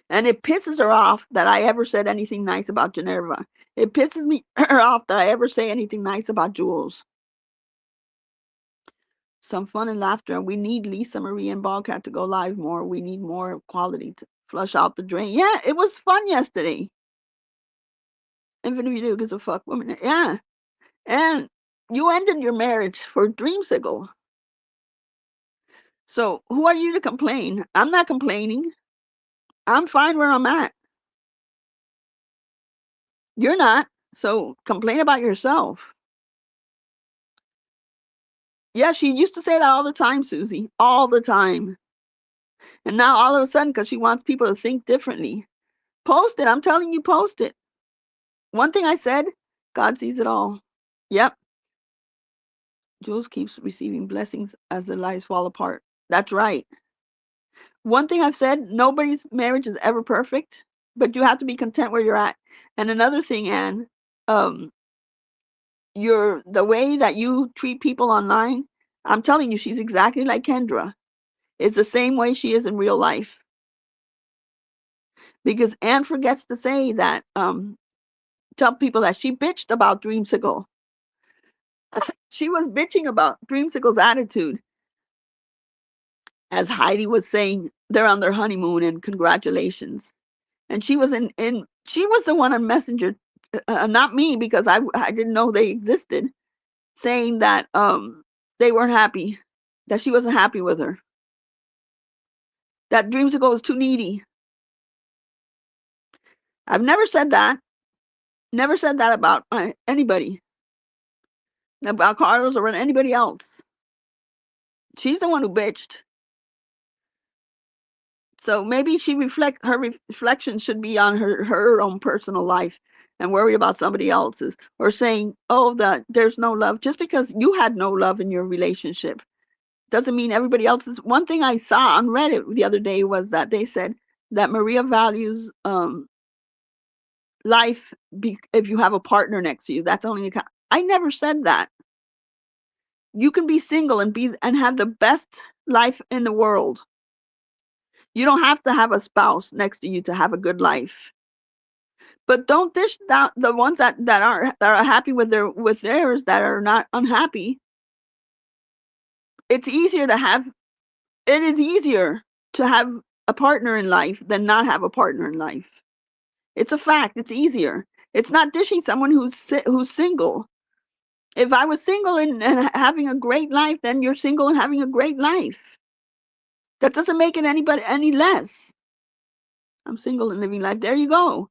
And it pisses her off that I ever said anything nice about Geneva. It pisses me her off that I ever say anything nice about Jules. Some fun and laughter, and we need Lisa Marie and Ballcat to go live more. We need more quality to flush out the drain. Yeah, it was fun yesterday. Even if you do gives a fuck, woman. Yeah. And you ended your marriage for Dreamsicle. So who are you to complain? I'm not complaining. I'm fine where I'm at. You're not. So complain about yourself. Yeah, she used to say that all the time, Susie. All the time. And now all of a sudden, because she wants people to think differently. Post it. I'm telling you, post it. One thing I said, God sees it all. Yep. Jules keeps receiving blessings as their lives fall apart. That's right. One thing I've said, nobody's marriage is ever perfect, but you have to be content where you're at. And another thing, Anne, the way that you treat people online, I'm telling you, she's exactly like Kendra. It's the same way she is in real life. Because Anne forgets to say that, tell people that she bitched about Dreamsicle. She was bitching about Dreamsicle's attitude. As Heidi was saying, they're on their honeymoon and congratulations. And she was she was the one on Messenger, not me, because I didn't know they existed, saying that they weren't happy, that she wasn't happy with her, that Dreamsicle was too needy. I've never said that. Never said that about anybody, about Carlos or anybody else. She's the one who bitched. So maybe her reflection should be on her own personal life. and worry about somebody else's, or saying, oh, that there's no love. Just because you had no love in your relationship doesn't mean everybody else's. One thing I saw on Reddit the other day was that they said that Maria values life if you have a partner next to you. That's only I never said that. You can be single and have the best life in the world. You don't have to have a spouse next to you to have a good life. But don't dish down the ones that are happy with theirs, that are not unhappy. It is easier to have a partner in life than not have a partner in life. It's a fact. It's easier. It's not dishing someone who's single. If I was single and having a great life, then you're single and having a great life. That doesn't make it anybody any less. I'm single and living life. There you go.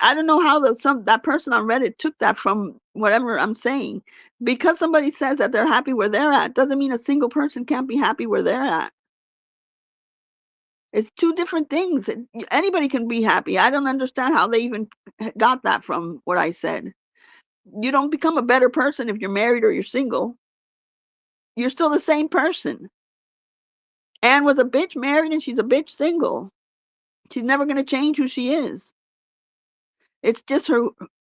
I don't know how that person on Reddit took that from whatever I'm saying. Because somebody says that they're happy where they're at, doesn't mean a single person can't be happy where they're at. It's two different things. Anybody can be happy. I don't understand how they even got that from what I said. You don't become a better person if you're married or you're single. You're still the same person. Anne was a bitch married and she's a bitch single. She's never going to change who she is. It's just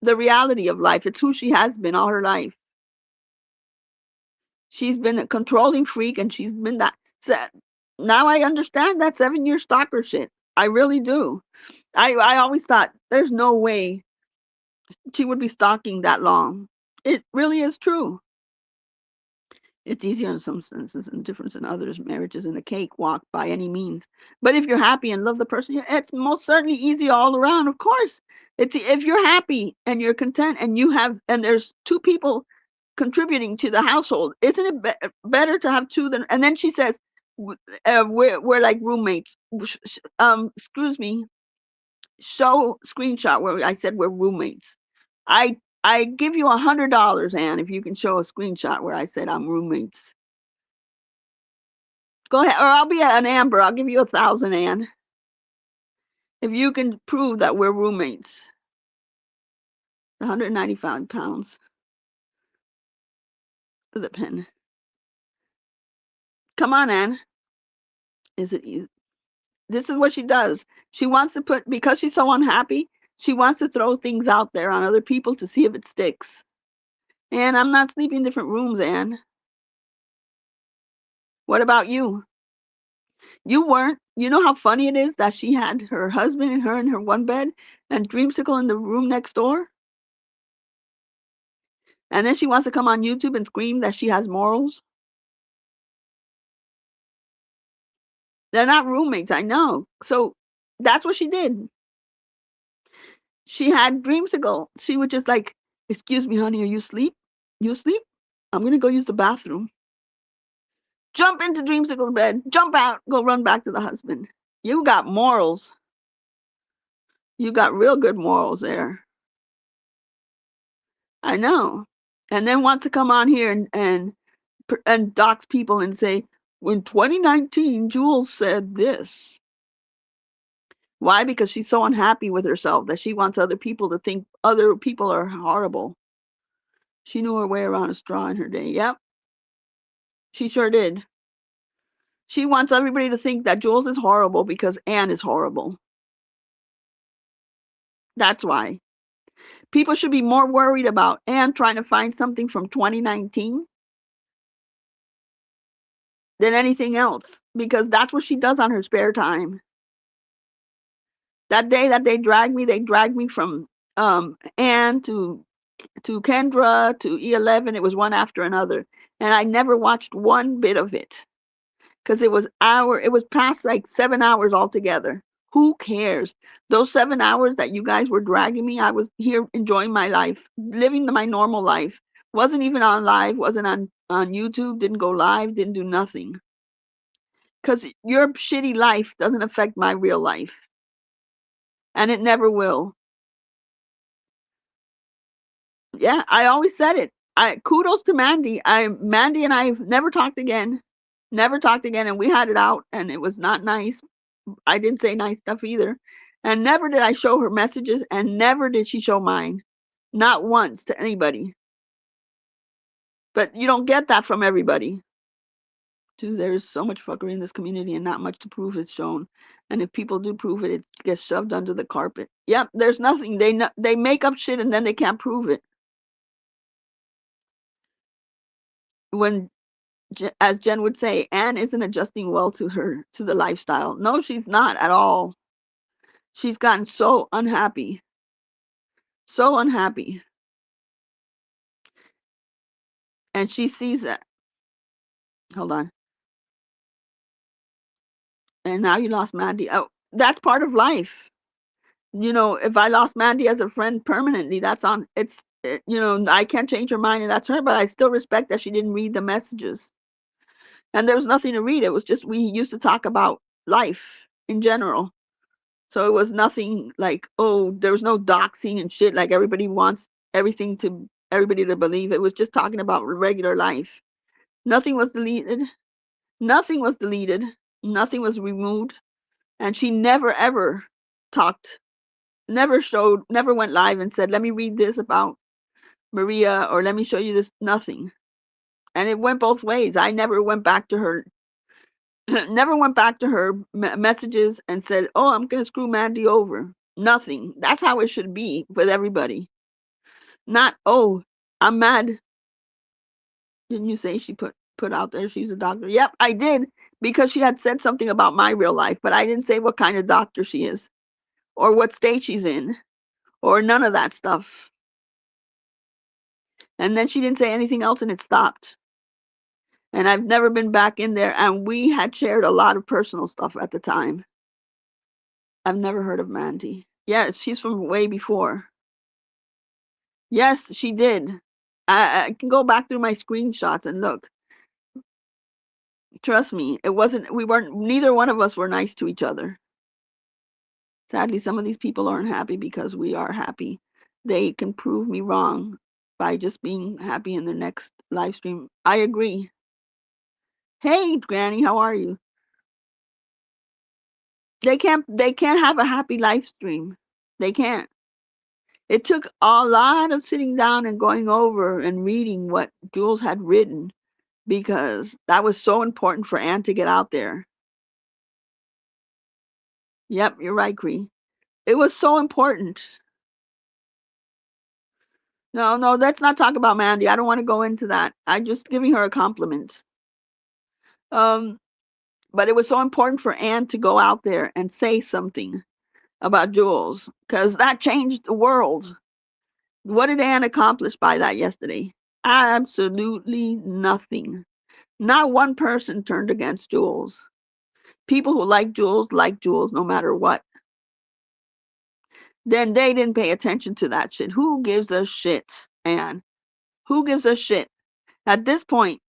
the reality of life. It's who she has been all her life. She's been a controlling freak, and she's been that. Now I understand that 7-year stalker shit. I really do. I always thought there's no way she would be stalking that long. It really is true. It's easier in some senses and different in others. Marriage isn't a cakewalk by any means. But if you're happy and love the person, it's most certainly easy all around. Of course, it's if you're happy and you're content and there's two people contributing to the household, isn't it better to have two than? And then she says, we're like roommates. Excuse me. Show screenshot where I said we're roommates. I give you $100, Anne, if you can show a screenshot where I said I'm roommates. Go ahead, or I'll be an Amber. I'll give you 1,000, Anne, if you can prove that we're roommates. 195 pounds. For the pen. Come on, Anne. Is it easy? This is what she does. She wants to because she's so unhappy, she wants to throw things out there on other people to see if it sticks. And I'm not sleeping in different rooms, Anne. What about you? You weren't. You know how funny it is that she had her husband and her in her one bed and Dreamsicle in the room next door? And then she wants to come on YouTube and scream that she has morals? They're not roommates, I know. So that's what she did. She had Dreamsicle. She would just like, excuse me, honey, are you asleep? You asleep? I'm going to go use the bathroom. Jump into Dreamsicle's bed. Jump out. Go run back to the husband. You got morals. You got real good morals there. I know. And then wants to come on here and dox people and say, in 2019, Jules said this. Why? Because she's so unhappy with herself that she wants other people to think other people are horrible. She knew her way around a straw in her day. Yep. She sure did. She wants everybody to think that Jules is horrible because Anne is horrible. That's why. People should be more worried about Anne trying to find something from 2019 than anything else, because that's what she does on her spare time. That day that they dragged me from Anne to Kendra to E11. It was one after another, and I never watched one bit of it because it was past like 7 hours altogether. Who cares? Those 7 hours that you guys were dragging me, I was here enjoying my life, living my normal life. Wasn't even on live, wasn't on YouTube, didn't go live, didn't do nothing. Because your shitty life doesn't affect my real life. And it never will. Yeah, I always said it. Kudos to Mandy. Mandy and I have never talked again. Never talked again, and we had it out, and it was not nice. I didn't say nice stuff either. And never did I show her messages, and never did she show mine. Not once to anybody. But you don't get that from everybody. There's so much fuckery in this community and not much to prove it's shown. And if people do prove it, it gets shoved under the carpet. Yep, there's nothing. They make up shit and then they can't prove it. When, as Jen would say, Anne isn't adjusting well to the lifestyle. No, she's not at all. She's gotten so unhappy. So unhappy. And she sees that. Hold on. And now you lost Mandy. Oh, that's part of life. You know, if I lost Mandy as a friend permanently, that's on. You know, I can't change her mind, and that's her. But I still respect that she didn't read the messages. And there was nothing to read. It was just we used to talk about life in general. So it was nothing like, oh, there was no doxing and shit like everybody wants everybody to believe. It was just talking about regular life. Nothing was deleted. Nothing was deleted. Nothing was removed. And she never ever talked, never went live and said, let me read this about Maria or let me show you this. Nothing. And it went both ways. I never went back to her never went back to her messages and said, oh, I'm going to screw Mandy over. Nothing. That's how it should be with everybody. Not, oh, I'm mad. Didn't you say she put out there she's a doctor? Yep, I did, because she had said something about my real life, but I didn't say what kind of doctor she is or what state she's in or none of that stuff. And then she didn't say anything else and it stopped. And I've never been back in there. And we had shared a lot of personal stuff at the time. I've never heard of Mandy. Yeah, she's from way before. Yes, she did. I can go back through my screenshots and look. Trust me, neither one of us were nice to each other. Sadly, some of these people aren't happy because we are happy. They can prove me wrong by just being happy in their next live stream. I agree. Hey, Granny, how are you? They can't have a happy live stream. They can't. It took a lot of sitting down and going over and reading what Jules had written because that was so important for Anne to get out there. Yep, you're right, Cree. It was so important. No, let's not talk about Mandy. I don't want to go into that. I'm just giving her a compliment. But it was so important for Anne to go out there and say something about Jules because that changed the world. What did Anne accomplish by that yesterday? Absolutely nothing. Not one person turned against Jules. People who like Jules no matter what. Then they didn't pay attention to that shit. Who gives a shit, Anne? Who gives a shit? At this point,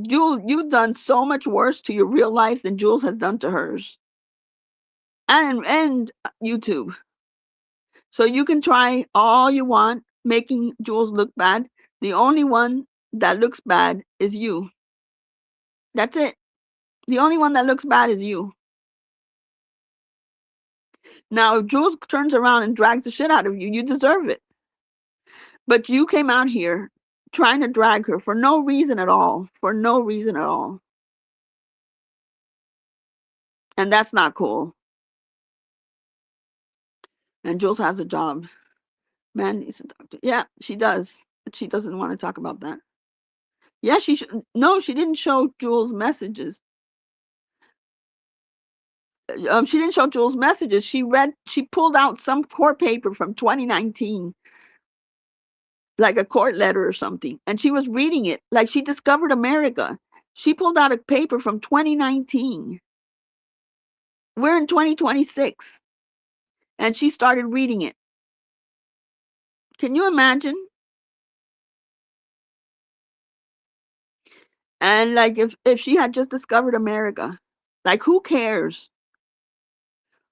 Jules, you've done so much worse to your real life than Jules has done to hers. And YouTube. So you can try all you want, making Jules look bad. The only one that looks bad is you. That's it. The only one that looks bad is you. Now, if Jules turns around and drags the shit out of you, you deserve it. But you came out here trying to drag her for no reason at all. For no reason at all. And that's not cool. And Jules has a job. Mandy's a doctor. Yeah, she does. But she doesn't want to talk about that. Yeah, she should. No, she didn't show Jules messages. She didn't show Jules messages. She pulled out some court paper from 2019, like a court letter or something, and she was reading it like she discovered America. She pulled out a paper from 2019. We're in 2026, and she started reading it. Can you imagine? And like if she had just discovered America, like who cares?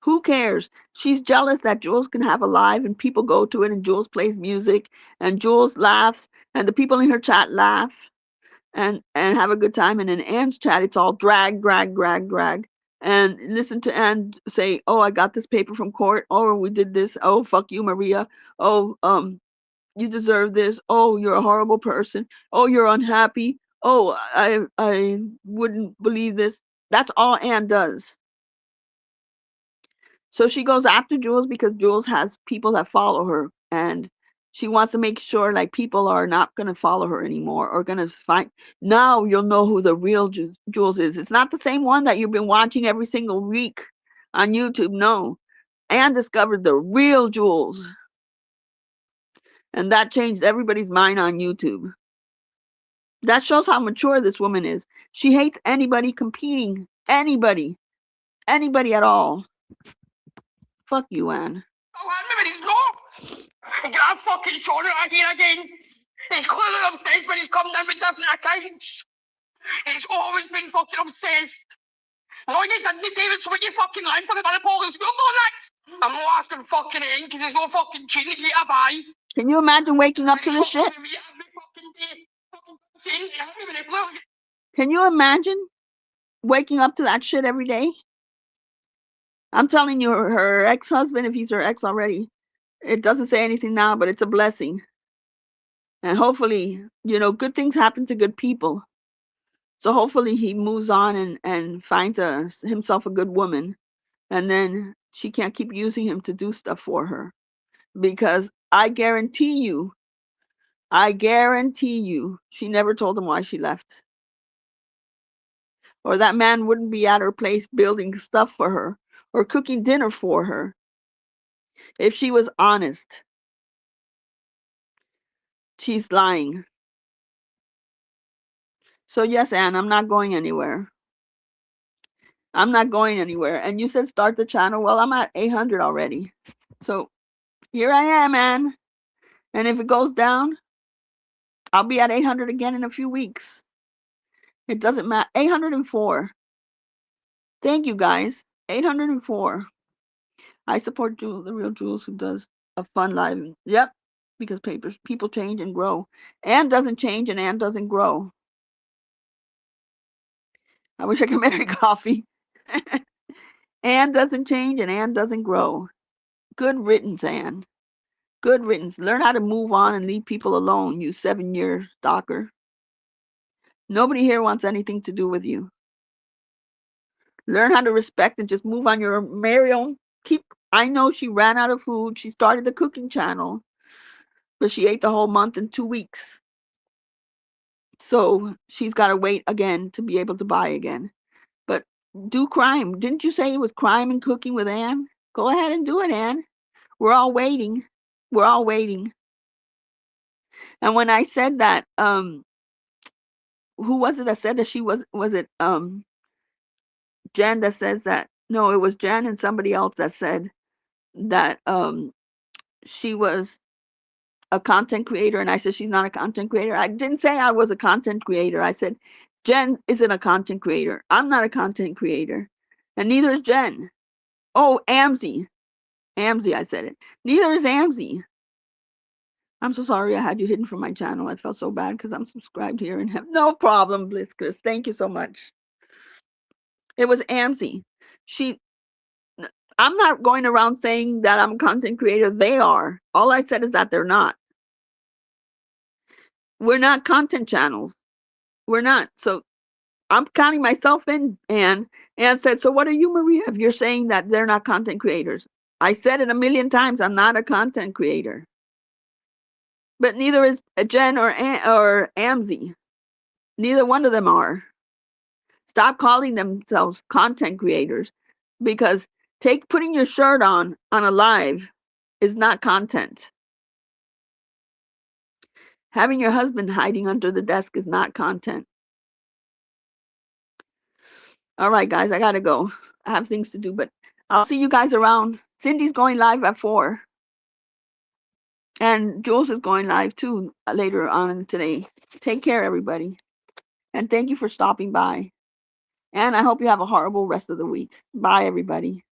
Who cares? She's jealous that Jules can have a live and people go to it and Jules plays music and Jules laughs and the people in her chat laugh and have a good time. And in Anne's chat, it's all drag. And listen to Anne say, oh, I got this paper from court. Oh, we did this. Oh, fuck you, Maria. Oh, You deserve this. Oh, you're a horrible person. Oh, you're unhappy. Oh, I wouldn't believe this. That's all Anne does. So she goes after Jules because Jules has people that follow her, and she wants to make sure like people are not going to follow her anymore or going to find. Now you'll know who the real Jules is. It's not the same one that you've been watching every single week on YouTube. No, Anne discovered the real Jules, and that changed everybody's mind on YouTube. That shows how mature this woman is. She hates anybody competing. Anybody at all. Fuck you, Anne. Oh, remember he's not. Get that fucking shoulder out here again. He's clearly obsessed when he's come down with different accounts. He's always been fucking obsessed. No, you didn't, David, so when you fucking line for the Paul's school, no, that. I'm not asking fucking in because there's no fucking cheating to get a buy. Can you imagine waking up to this shit? Can you imagine waking up to that shit every day? I'm telling you, her ex-husband, if he's her ex already, it doesn't say anything now, but it's a blessing. And hopefully, good things happen to good people. So hopefully he moves on and finds himself a good woman. And then she can't keep using him to do stuff for her. Because I guarantee you, she never told him why she left. Or that man wouldn't be at her place building stuff for her or cooking dinner for her if she was honest. She's lying. So yes, Anne, I'm not going anywhere. I'm not going anywhere. And you said start the channel. Well, I'm at 800 already. So here I am, Anne. And if it goes down, I'll be at 800 again in a few weeks. It doesn't matter. 804. Thank you, guys. 804. I support the real Jules who does a fun live. Yep, because people change and grow. Anne doesn't change and Anne doesn't grow. I wish I could marry Coffee. Anne doesn't change and Anne doesn't grow. Good riddance, Anne. Good riddance. Learn how to move on and leave people alone, you 7-year stalker. Nobody here wants anything to do with you. Learn how to respect and just move on your marry own. I know she ran out of food. She started the cooking channel, but she ate the whole month in 2 weeks. So she's got to wait again to be able to buy again. But do crime. Didn't you say it was crime and cooking with Anne? Go ahead and do it, Anne. We're all waiting. We're all waiting. And when I said that, who was it that said that she was it Jen that says that? No, it was Jen and somebody else that said that she was a content creator, and I said she's not a content creator. I didn't say I was a content creator. I said Jen isn't a content creator. I'm not a content creator, and neither is Jen. Oh, Amzi, I said it. Neither is Amzi. I'm so sorry I had you hidden from my channel. I felt so bad because I'm subscribed here and have no problem, Bliss Chris. Thank you so much. It was Amzi. I'm not going around saying that I'm a content creator. They are. All I said is that they're not. We're not content channels. We're not. So I'm counting myself in. And said, so what are you, Maria, if you're saying that they're not content creators? I said it a million times. I'm not a content creator. But neither is Jen or Amzi. Neither one of them are. Stop calling themselves content creators, because putting your shirt on a live is not content. Having your husband hiding under the desk is not content. All right, guys, I gotta go. I have things to do, but I'll see you guys around. Cindy's going live at 4. And Jules is going live too later on today. Take care, everybody. And thank you for stopping by. And I hope you have a horrible rest of the week. Bye, everybody.